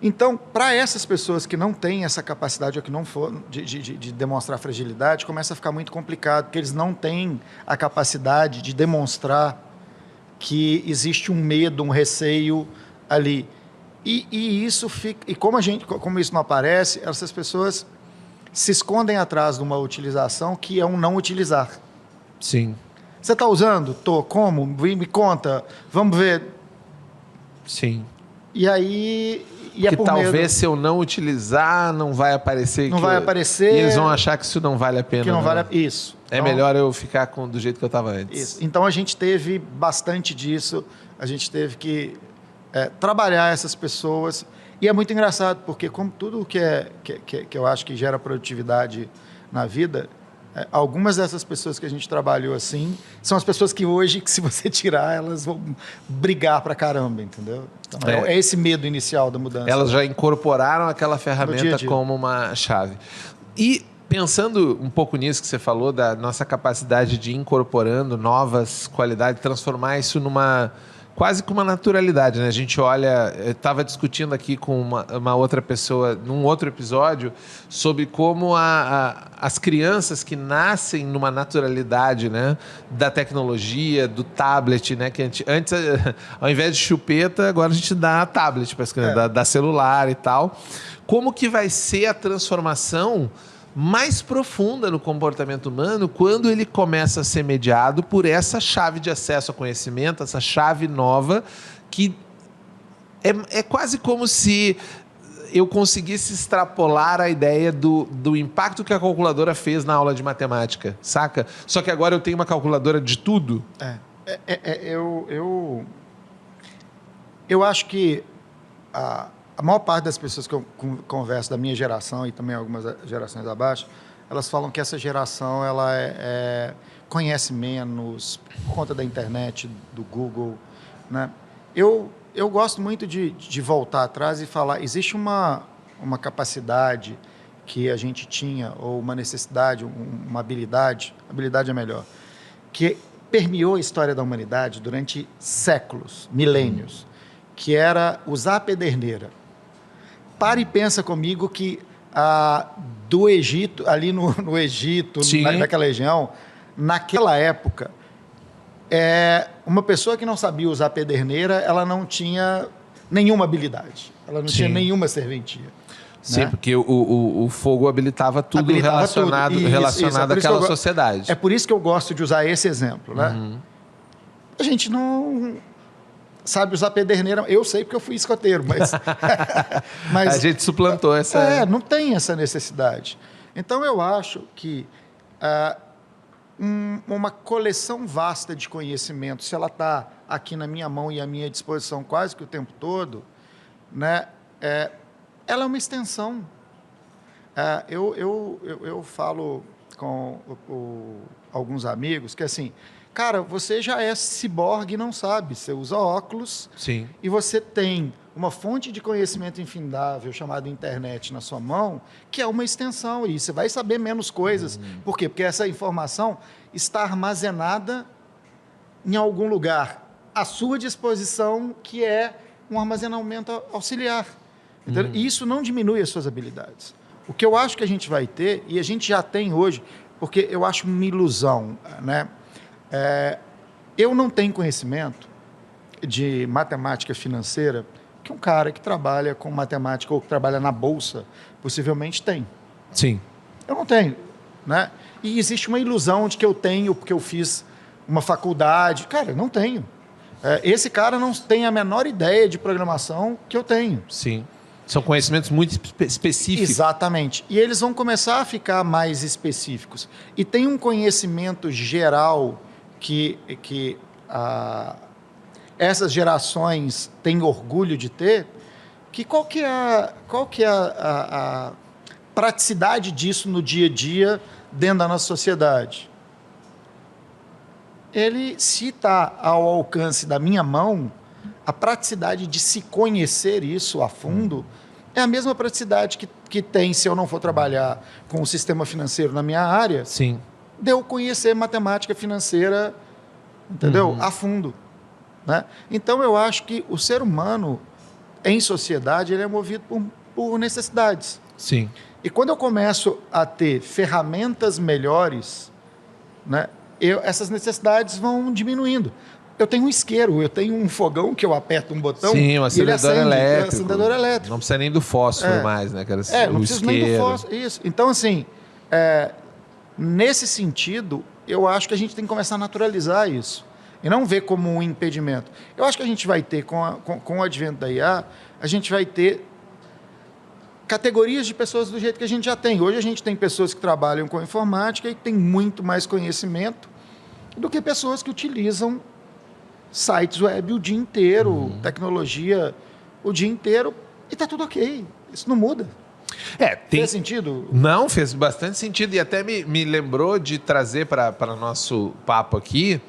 Então, para essas pessoas que não têm essa capacidade ou que não for de demonstrar fragilidade, começa a ficar muito complicado, porque eles não têm a capacidade de demonstrar que existe um medo, um receio ali. E isso fica, e como isso não aparece, essas pessoas se escondem atrás de uma utilização que é um não utilizar. Sim. Você está usando? Tô. Como? Me conta. Vamos ver. Sim. E aí... que talvez se eu não utilizar, não vai aparecer. Não vai aparecer. E eles vão achar que isso não vale a pena. Que não vale a... Isso. É melhor eu ficar do jeito que eu estava antes. Isso. Então a gente teve bastante disso. A gente teve que trabalhar essas pessoas. E é muito engraçado, porque como tudo que eu acho que gera produtividade na vida, algumas dessas pessoas que a gente trabalhou assim, são as pessoas que hoje, que se você tirar, elas vão brigar pra caramba, entendeu? Então, é esse medo inicial da mudança. Elas já incorporaram aquela ferramenta dia a dia. Como uma chave. E pensando um pouco nisso que você falou, da nossa capacidade de ir incorporando novas qualidades, transformar isso quase com uma naturalidade, né? A gente olha... Eu estava discutindo aqui com uma outra pessoa, num outro episódio, sobre como as crianças que nascem numa naturalidade, né? Da tecnologia, do tablet, né? Que antes, ao invés de chupeta, agora a gente dá tablet para as crianças, dá celular e tal. Como que vai ser a transformação mais profunda no comportamento humano quando ele começa a ser mediado por essa chave de acesso ao conhecimento, essa chave nova, que é quase como se eu conseguisse extrapolar a ideia do impacto que a calculadora fez na aula de matemática, saca? Só que agora eu tenho uma calculadora de tudo. Eu acho que a maior parte das pessoas que eu converso da minha geração e também algumas gerações abaixo, elas falam que essa geração ela conhece menos por conta da internet, do Google, né? Eu gosto muito de voltar atrás e falar, existe uma capacidade que a gente tinha, ou uma necessidade, uma habilidade é melhor, que permeou a história da humanidade durante séculos, milênios, que era usar a pederneira. Para e pensa comigo que do Egito, ali no Egito, naquela região, naquela época, uma pessoa que não sabia usar a pederneira, ela não tinha nenhuma habilidade, ela não tinha nenhuma serventia. Sim, né? porque o fogo habilitava tudo relacionado àquela sociedade. É por isso que eu gosto de usar esse exemplo. Né? A gente não sabe usar pederneira. Eu sei porque eu fui escoteiro, mas a gente suplantou essa... não tem essa necessidade. Então, eu acho que uma coleção vasta de conhecimento, se ela está aqui na minha mão e à minha disposição quase que o tempo todo, né, ela é uma extensão. Eu falo com alguns amigos que, assim, cara, você já é ciborgue e não sabe. Você usa óculos. Sim. E você tem uma fonte de conhecimento infindável chamada internet na sua mão, que é uma extensão. E você vai saber menos coisas. Por quê? Porque essa informação está armazenada em algum lugar à sua disposição, que é um armazenamento auxiliar. Entendeu? E isso não diminui as suas habilidades. O que eu acho que a gente vai ter, e a gente já tem hoje, porque eu acho uma ilusão, né? Eu não tenho conhecimento de matemática financeira que um cara que trabalha com matemática ou que trabalha na bolsa possivelmente tem. Sim. Eu não tenho, né? E existe uma ilusão de que eu tenho porque eu fiz uma faculdade. Cara, eu não tenho. Esse cara não tem a menor ideia de programação que eu tenho. Sim. São conhecimentos muito específicos. Exatamente. E eles vão começar a ficar mais específicos. E tem um conhecimento geral que essas gerações têm orgulho de ter, que qual que é a praticidade disso no dia a dia dentro da nossa sociedade? Se está ao alcance da minha mão, a praticidade de se conhecer isso a fundo é a mesma praticidade que tem se eu não for trabalhar com o sistema financeiro na minha área. Sim. De eu conhecer matemática financeira, entendeu? A fundo. Né? Então, eu acho que o ser humano, em sociedade, ele é movido por necessidades. Sim. E quando eu começo a ter ferramentas melhores, né, essas necessidades vão diminuindo. Eu tenho um isqueiro, eu tenho um fogão que eu aperto um botão. Sim, um acendedor elétrico. Acendedor elétrico. Não precisa nem do fósforo mais, né? Não precisa nem do fósforo. Isso. Então, assim, nesse sentido, eu acho que a gente tem que começar a naturalizar isso. E não ver como um impedimento. Eu acho que a gente vai ter, com o advento da IA, a gente vai ter categorias de pessoas do jeito que a gente já tem. Hoje a gente tem pessoas que trabalham com informática e que têm muito mais conhecimento do que pessoas que utilizam sites web o dia inteiro, tecnologia o dia inteiro, e está tudo ok. Isso não muda. Fez sentido? Não, fez bastante sentido. E até me lembrou de trazer para nosso papo aqui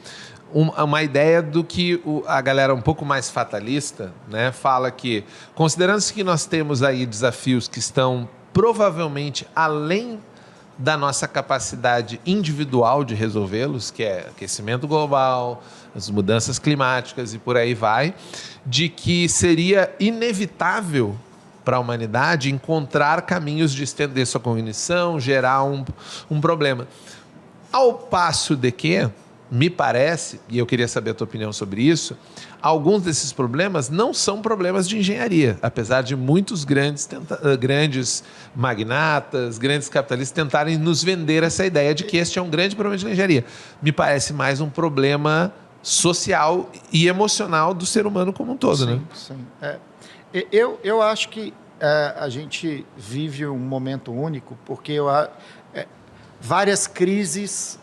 uma ideia do que a galera um pouco mais fatalista, né, fala que, considerando-se que nós temos aí desafios que estão provavelmente além da nossa capacidade individual de resolvê-los, que é aquecimento global, as mudanças climáticas e por aí vai, de que seria inevitável para a humanidade encontrar caminhos de estender sua cognição, gerar um problema. Ao passo de que, me parece, e eu queria saber a tua opinião sobre isso, alguns desses problemas não são problemas de engenharia, apesar de muitos grandes magnatas, grandes capitalistas tentarem nos vender essa ideia de que este é um grande problema de engenharia. Me parece mais um problema social e emocional do ser humano como um todo, né? Sim. Eu acho que a gente vive um momento único, porque várias crises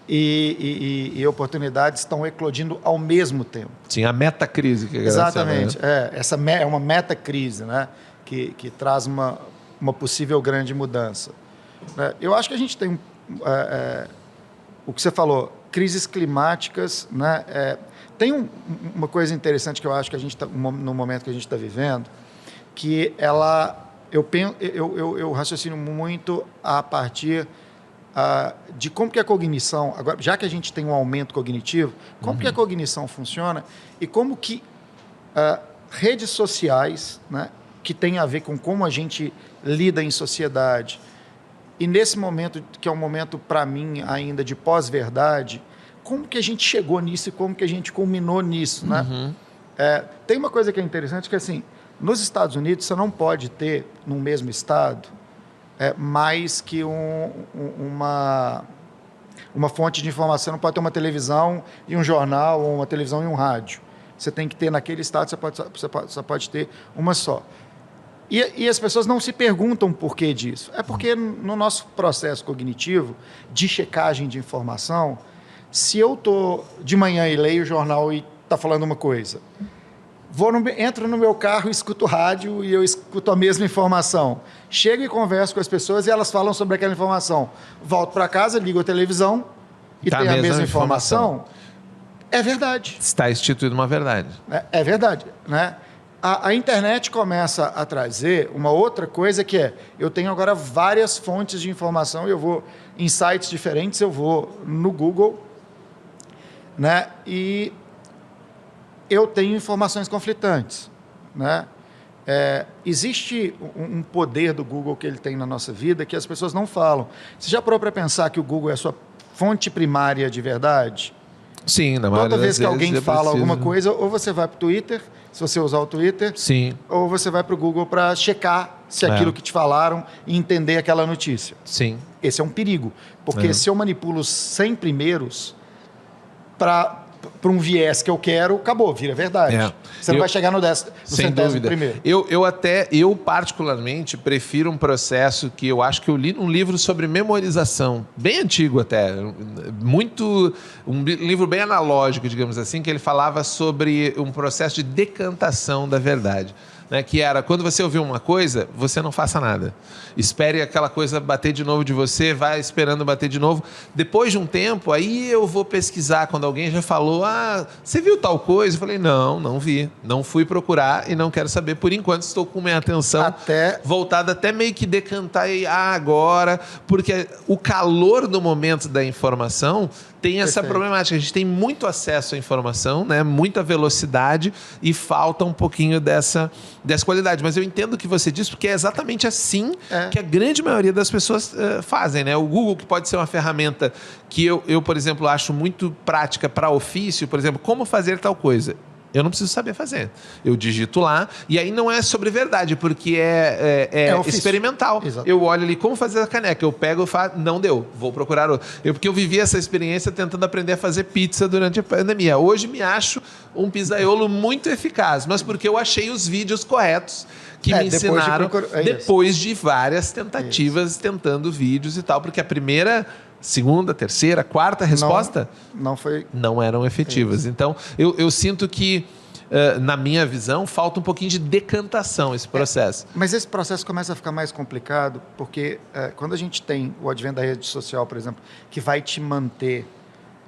e oportunidades estão eclodindo ao mesmo tempo. Sim, a metacrise. Que Exatamente. Essa é uma metacrise, né? Que traz uma possível grande mudança. Eu acho que a gente tem o que você falou, crises climáticas, né? Tem uma coisa interessante que eu acho que a gente no momento que a gente está vivendo, que eu raciocino muito a partir de como que a cognição, agora, já que a gente tem um aumento cognitivo, como que a cognição funciona e como que redes sociais, né, que tem a ver com como a gente lida em sociedade, e nesse momento, que é um momento, para mim, ainda de pós-verdade, como que a gente chegou nisso e como que a gente culminou nisso, né? Tem uma coisa que é interessante, que assim, nos Estados Unidos, você não pode ter, no mesmo estado, mais que uma fonte de informação. Você não pode ter uma televisão e um jornal, ou uma televisão e um rádio. Você tem que ter, naquele estado, você pode ter uma só. E as pessoas não se perguntam por que disso. É porque no nosso processo cognitivo de checagem de informação, se eu estou de manhã e leio o jornal e está falando uma coisa, entro no meu carro, escuto rádio e eu escuto a mesma informação. Chego e converso com as pessoas e elas falam sobre aquela informação. Volto para casa, ligo a televisão e tem a mesma informação. É verdade. Está instituído uma verdade. É verdade, né? A internet começa a trazer uma outra coisa que eu tenho agora várias fontes de informação, eu vou em sites diferentes, eu vou no Google, né? E eu tenho informações conflitantes, né? Existe um poder do Google que ele tem na nossa vida que as pessoas não falam. Você já parou para pensar que o Google é a sua fonte primária de verdade? Sim, na maioria Toda vez das que alguém vezes fala alguma coisa, ou você vai para o Twitter, se você usar o Twitter, sim, ou você vai para o Google para checar se aquilo que te falaram e entender aquela notícia. Sim. Esse é um perigo, porque se eu manipulo 100 primeiros para um viés que eu quero, acabou, vira verdade. Você não vai chegar no centésimo primeiro. Eu particularmente prefiro um processo que eu acho que eu li um livro sobre memorização, bem antigo até, um livro bem analógico, digamos assim, que ele falava sobre um processo de decantação da verdade. Né, que era, quando você ouvir uma coisa, você não faça nada. Espere aquela coisa bater de novo de você, vai esperando bater de novo. Depois de um tempo, aí eu vou pesquisar, quando alguém já falou, você viu tal coisa? Eu falei, não vi. Não fui procurar e não quero saber. Por enquanto, estou com minha atenção voltada até meio que decantar agora, porque o calor do momento da informação tem essa problemática. A gente tem muito acesso à informação, né? Muita velocidade e falta um pouquinho dessa qualidade. Mas eu entendo o que você disse, porque é exatamente assim que a grande maioria das pessoas fazem, né? O Google, que pode ser uma ferramenta que eu, por exemplo, acho muito prática para ofício, por exemplo, como fazer tal coisa. Eu não preciso saber fazer. Eu digito lá, e aí não é sobre verdade, porque é experimental. Exato. Eu olho ali como fazer a caneca, eu pego e falo, não deu, vou procurar outro. Porque eu vivi essa experiência tentando aprender a fazer pizza durante a pandemia. Hoje me acho um pizzaiolo muito eficaz, mas porque eu achei os vídeos corretos que me ensinaram depois de várias tentativas, tentando vídeos e tal, porque a primeira... segunda, terceira, quarta resposta não eram efetivas. Então, eu sinto que, na minha visão, falta um pouquinho de decantação esse processo. Mas esse processo começa a ficar mais complicado porque quando a gente tem o advento da rede social, por exemplo, que vai te manter...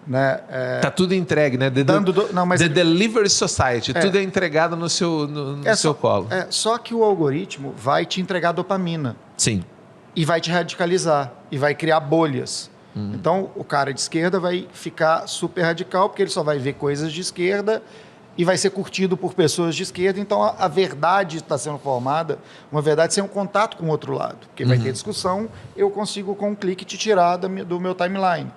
né, tá tudo entregue, né? The Delivery Society, tudo é entregado no seu colo. Só que o algoritmo vai te entregar dopamina. Sim. E vai te radicalizar, e vai criar bolhas. Então, o cara de esquerda vai ficar super radical, porque ele só vai ver coisas de esquerda e vai ser curtido por pessoas de esquerda. Então, a verdade está sendo formada, uma verdade sem um contato com o outro lado. Porque vai ter discussão, eu consigo, com um clique, te tirar do meu timeline.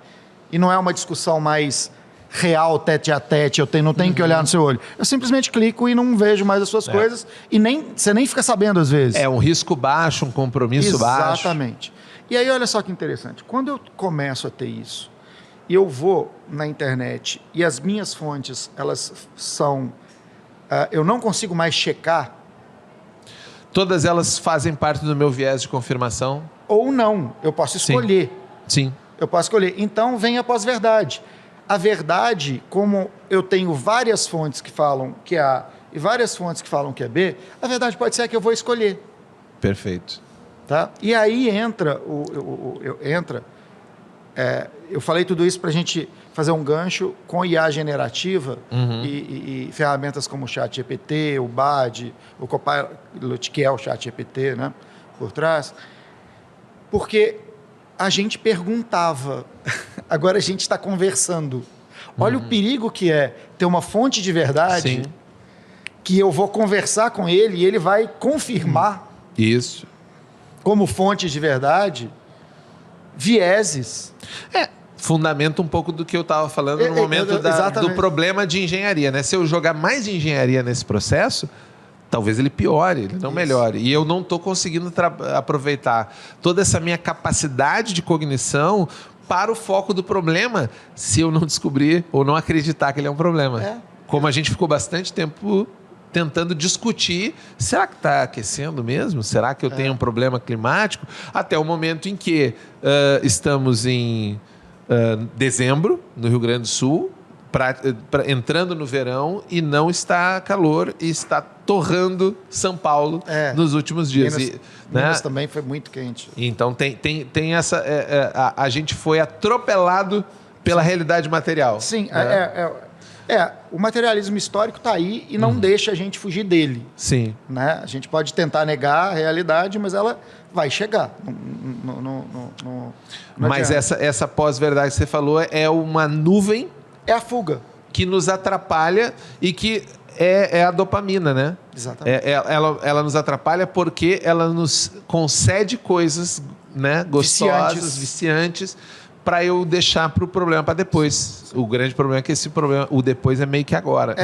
E não é uma discussão mais real, tete a tete, não tenho que olhar no seu olho. Eu simplesmente clico e não vejo mais as suas coisas, e você nem fica sabendo às vezes. É um risco baixo, um compromisso baixo. Exatamente. E aí, olha só que interessante. Quando eu começo a ter isso, e eu vou na internet, e as minhas fontes, elas são... eu não consigo mais checar. Todas elas fazem parte do meu viés de confirmação? Ou não. Eu posso escolher. Sim. Eu posso escolher. Então, vem a pós-verdade. A verdade, como eu tenho várias fontes que falam que é A e várias fontes que falam que é B, a verdade pode ser a que eu vou escolher. Perfeito. Tá? E aí entra, eu falei tudo isso para a gente fazer um gancho com IA generativa e ferramentas como o ChatGPT, o Bard, o Copilot, que é o ChatGPT, né, por trás, porque a gente perguntava, agora a gente está conversando. Olha o perigo que é ter uma fonte de verdade. Sim. Que eu vou conversar com ele e ele vai confirmar isso como fonte de verdade vieses. Fundamenta um pouco do que eu estava falando no momento do problema de engenharia, né? Se eu jogar mais engenharia nesse processo, talvez ele piore, ele não melhore. E eu não estou conseguindo aproveitar toda essa minha capacidade de cognição para o foco do problema, se eu não descobrir ou não acreditar que ele é um problema. Como a gente ficou bastante tempo tentando discutir, será que está aquecendo mesmo? Será que eu tenho um problema climático? Até o momento em que estamos em dezembro, no Rio Grande do Sul, entrando no verão e não está calor e está torrando São Paulo nos últimos dias. Minas também foi muito quente. Então tem essa... a gente foi atropelado pela realidade material. Sim, o materialismo histórico está aí e não deixa a gente fugir dele. Sim. Né? A gente pode tentar negar a realidade, mas ela vai chegar. Mas essa pós-verdade que você falou é uma nuvem... É a fuga. Que nos atrapalha e que é a dopamina, né? Exatamente. Ela nos atrapalha porque ela nos concede coisas, né, gostosas, viciantes, para eu deixar para o problema para depois. O grande problema é que esse problema, o depois é meio que agora.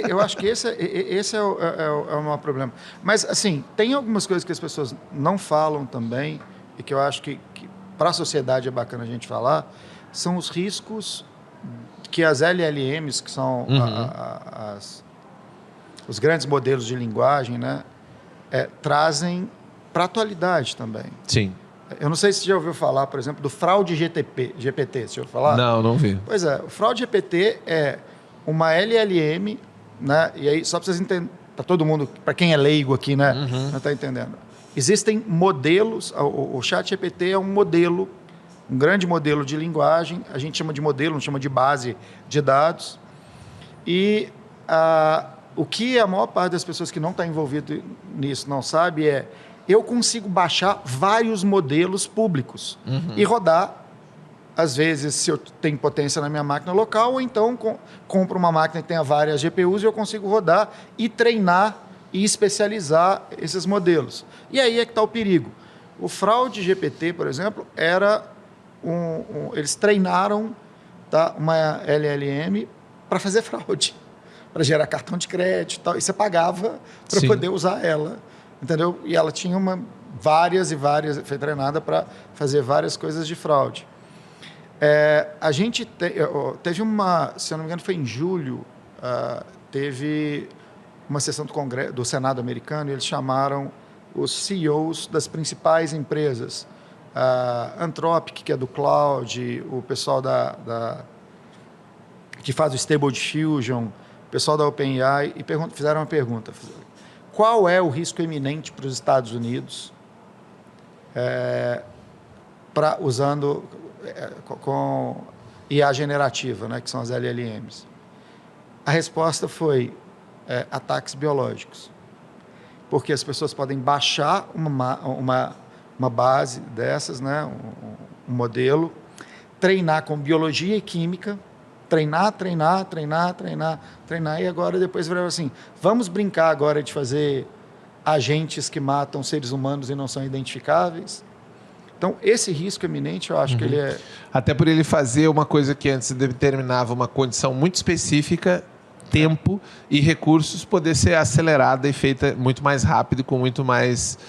Eu acho que esse é o maior problema. Mas, assim, tem algumas coisas que as pessoas não falam também e que eu acho que para a sociedade é bacana a gente falar, são os riscos que as LLMs, que são os grandes modelos de linguagem, né, trazem para a atualidade também. Sim. Eu não sei se você já ouviu falar, por exemplo, do fraude GPT. Você já ouviu falar? Não vi. Pois é, o fraude GPT é uma LLM, né, e aí só para vocês entenderem, para todo mundo, para quem é leigo aqui, né, não está entendendo. Existem modelos, o ChatGPT é um modelo, um grande modelo de linguagem, a gente chama de modelo, não chama de base de dados. E o que a maior parte das pessoas que não está envolvido nisso não sabe é, eu consigo baixar vários modelos públicos e rodar, às vezes, se eu tenho potência na minha máquina local, ou então compro uma máquina que tenha várias GPUs e eu consigo rodar e treinar e especializar esses modelos. E aí é que está o perigo. O fraude GPT, por exemplo, era... eles treinaram uma LLM para fazer fraude, para gerar cartão de crédito e tal, e você pagava para poder usar ela, entendeu? E ela tinha foi treinada para fazer várias coisas de fraude. A gente teve se eu não me engano foi em julho, teve uma sessão do Senado americano e eles chamaram os CEOs das principais empresas, Anthropic, que é do cloud, o pessoal que faz o Stable Diffusion, o pessoal da OpenAI, e fizeram uma pergunta. Qual é o risco iminente para os Estados Unidos usando com IA generativa, né, que são as LLMs? A resposta foi ataques biológicos. Porque as pessoas podem baixar uma base dessas, né, um modelo, treinar com biologia e química, treinar, e agora depois virar assim, vamos brincar agora de fazer agentes que matam seres humanos e não são identificáveis? Então, esse risco iminente, eu acho que ele é... Até por ele fazer uma coisa que antes determinava uma condição muito específica, tempo e recursos, poder ser acelerada e feita muito mais rápido, com muito mais...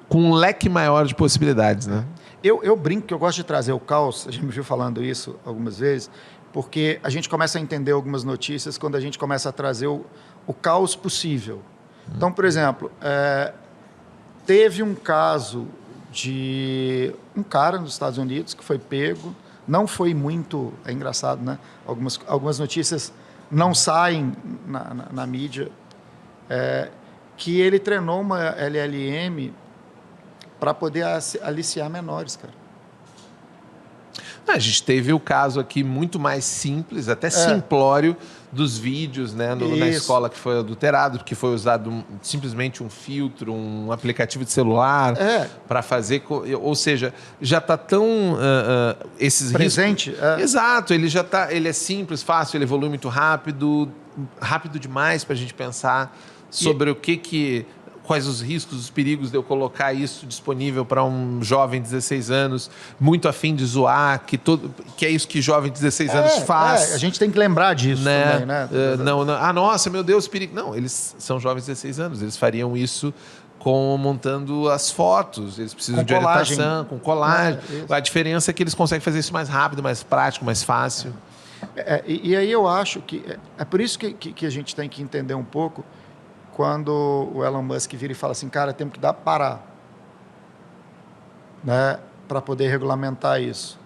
com um leque maior de possibilidades, né? Eu brinco que eu gosto de trazer o caos, a gente me viu falando isso algumas vezes, porque a gente começa a entender algumas notícias quando a gente começa a trazer o caos possível. Então, por exemplo, teve um caso de um cara nos Estados Unidos que foi pego. Não foi muito... É engraçado, né? Algumas notícias não saem na mídia. Que ele treinou uma LLM para poder aliciar menores, cara. A gente teve o caso aqui muito mais simples, até simplório, dos vídeos, né, na escola que foi adulterado, que foi usado simplesmente um filtro, um aplicativo de celular para fazer... Ou seja, já está tão... esses presente. Riscos, exato, ele é simples, fácil, ele evolui muito rápido demais para a gente pensar sobre quais os riscos, os perigos de eu colocar isso disponível para um jovem de 16 anos, muito afim de zoar, que é isso que jovem de 16 anos faz. A gente tem que lembrar disso também, né? Não, nossa, meu Deus, perigo. Não, eles são jovens de 16 anos, eles fariam isso montando as fotos, eles precisam de orientação, com colagem. A diferença é que eles conseguem fazer isso mais rápido, mais prático, mais fácil. E aí eu acho que... É por isso que a gente tem que entender um pouco quando o Elon Musk vira e fala assim, cara, temos que parar, né, para poder regulamentar isso.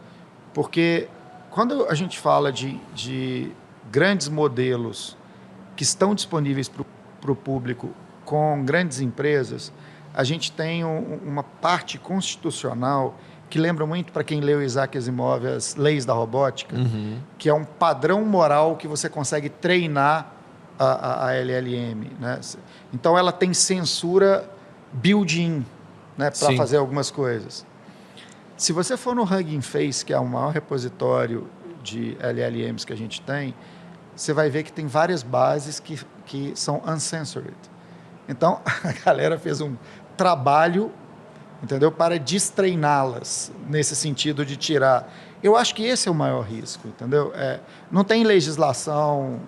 Porque quando a gente fala de grandes modelos que estão disponíveis para o público com grandes empresas, a gente tem uma parte constitucional que lembra muito, para quem leu Isaac Asimov, as leis da robótica, que é um padrão moral que você consegue treinar a LLM, né? Então ela tem censura built-in, né, para fazer algumas coisas. Se você for no Hugging Face, que é o maior repositório de LLMs que a gente tem, você vai ver que tem várias bases que são uncensored. Então a galera fez um trabalho, entendeu, para destreiná-las nesse sentido de tirar. Eu acho que esse é o maior risco, entendeu? Não tem legislação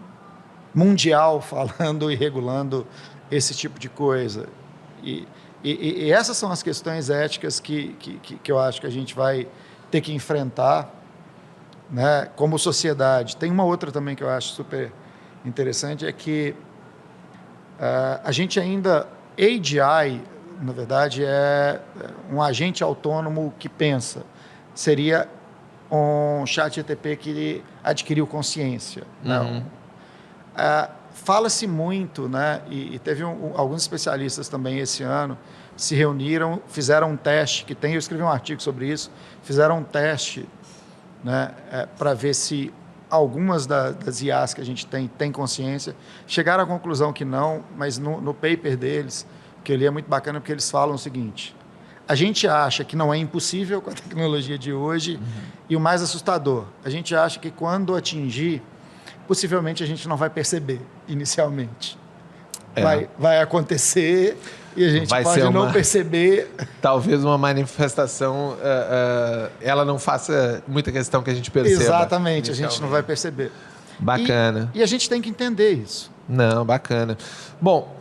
mundial falando e regulando esse tipo de coisa. E essas são as questões éticas que eu acho que a gente vai ter que enfrentar, né, como sociedade. Tem uma outra também que eu acho super interessante, é que a gente ainda... AGI, na verdade, é um agente autônomo que pensa. Seria um ChatGPT que adquiriu consciência. Não. Fala-se muito, né? E teve alguns especialistas também esse ano se reuniram, fizeram um teste eu escrevi um artigo sobre isso, fizeram um teste, né, para ver se algumas das IAs que a gente tem consciência. Chegaram à conclusão que não, mas no paper deles, que eu li, é muito bacana, porque eles falam o seguinte: a gente acha que não é impossível com a tecnologia de hoje, e o mais assustador, a gente acha que quando atingir, possivelmente a gente não vai perceber inicialmente. Vai acontecer e a gente pode não perceber. Talvez uma manifestação, ela não faça muita questão que a gente perceba. Exatamente, a gente não vai perceber. Bacana. E a gente tem que entender isso. Não, bacana. Bom,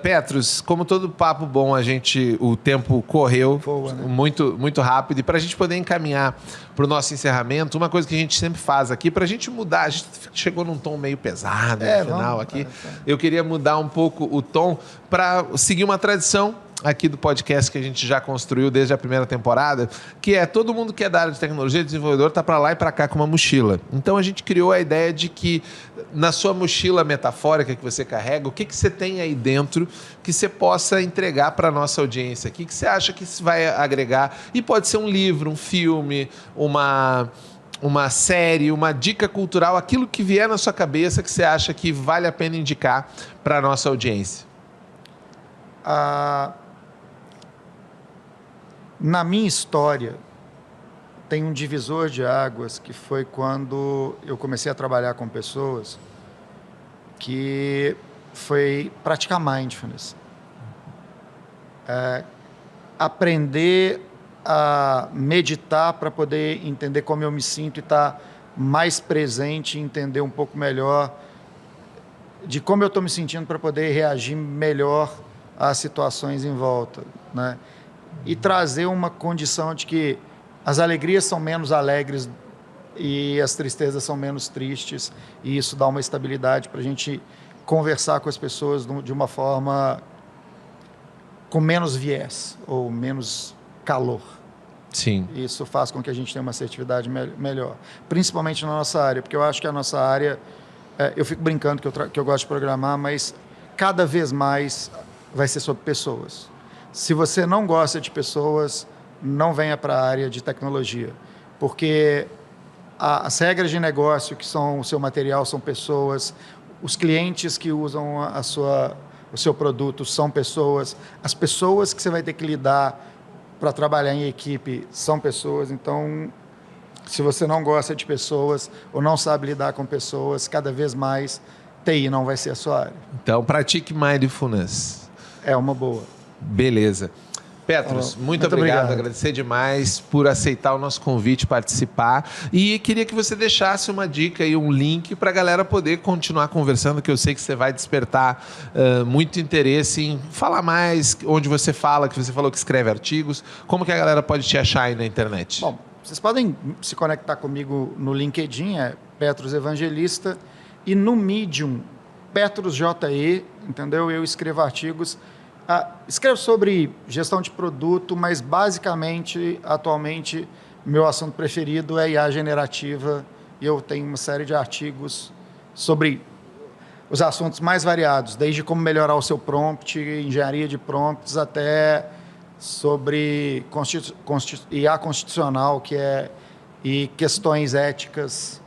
Petrus, como todo papo bom, o tempo correu muito, muito rápido. E para a gente poder encaminhar para o nosso encerramento, uma coisa que a gente sempre faz aqui, para a gente mudar, a gente chegou num tom meio pesado no final aqui. Eu queria mudar um pouco o tom para seguir uma tradição aqui do podcast que a gente já construiu desde a primeira temporada, que é todo mundo que é da área de tecnologia, desenvolvedor, tá para lá e para cá com uma mochila. Então a gente criou a ideia de que na sua mochila metafórica que você carrega, o que você tem aí dentro que você possa entregar para a nossa audiência? O que você acha que isso vai agregar? E pode ser um livro, um filme, uma série, uma dica cultural, aquilo que vier na sua cabeça que você acha que vale a pena indicar para a nossa audiência. Na minha história, tem um divisor de águas que foi quando eu comecei a trabalhar com pessoas, que foi praticar mindfulness. Aprender a meditar para poder entender como eu me sinto e estar mais presente e entender um pouco melhor de como eu estou me sentindo para poder reagir melhor às situações em volta, né? E trazer uma condição de que as alegrias são menos alegres e as tristezas são menos tristes, e isso dá uma estabilidade para a gente conversar com as pessoas de uma forma com menos viés ou menos calor. Sim. Isso faz com que a gente tenha uma assertividade melhor, principalmente na nossa área, porque eu acho que a nossa área, eu fico brincando que eu gosto de programar, mas cada vez mais vai ser sobre pessoas. Se você não gosta de pessoas, não venha para a área de tecnologia, porque as regras de negócio que são o seu material são pessoas, os clientes que usam o seu produto são pessoas, as pessoas que você vai ter que lidar para trabalhar em equipe são pessoas. Então, se você não gosta de pessoas ou não sabe lidar com pessoas, cada vez mais TI não vai ser a sua área. Então, pratique mindfulness. É uma boa. Beleza. Petros, muito obrigado. Agradecer demais por aceitar o nosso convite, participar. E queria que você deixasse uma dica e um link para a galera poder continuar conversando, que eu sei que você vai despertar muito interesse em falar mais, onde você fala, que você falou que escreve artigos. Como que a galera pode te achar aí na internet? Bom, vocês podem se conectar comigo no LinkedIn, Petros Evangelista, e no Medium, Petros JE, entendeu? Eu escrevo artigos. Escrevo sobre gestão de produto, mas basicamente, atualmente, meu assunto preferido é IA generativa e eu tenho uma série de artigos sobre os assuntos mais variados, desde como melhorar o seu prompt, engenharia de prompts, até sobre IA constitucional, e questões éticas,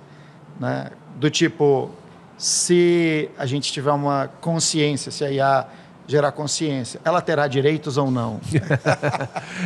né? Do tipo, se a gente tiver uma consciência, se a IA gerar consciência, ela terá direitos ou não?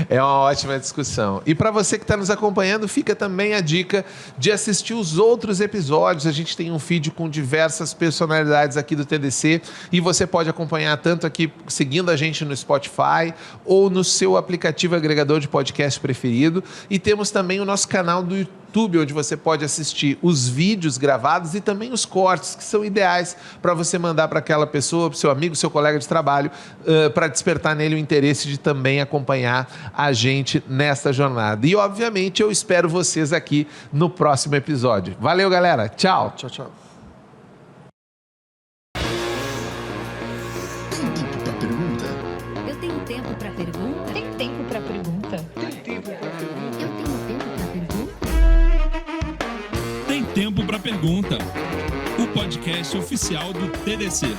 É uma ótima discussão. E para você que está nos acompanhando, fica também a dica de assistir os outros episódios. A gente tem um feed com diversas personalidades aqui do TDC e você pode acompanhar tanto aqui seguindo a gente no Spotify ou no seu aplicativo agregador de podcast preferido. E temos também o nosso canal do YouTube, onde você pode assistir os vídeos gravados e também os cortes, que são ideais para você mandar para aquela pessoa, para o seu amigo, seu colega de trabalho, para despertar nele o interesse de também acompanhar a gente nesta jornada. E, obviamente, eu espero vocês aqui no próximo episódio. Valeu, galera. Tchau. Tchau, tchau. Tem tempo pra pergunta? Eu tenho tempo para pergunta? Tem tempo para pergunta? Eu tenho tempo para pergunta? Tem Tempo para Pergunta, o podcast oficial do TDC.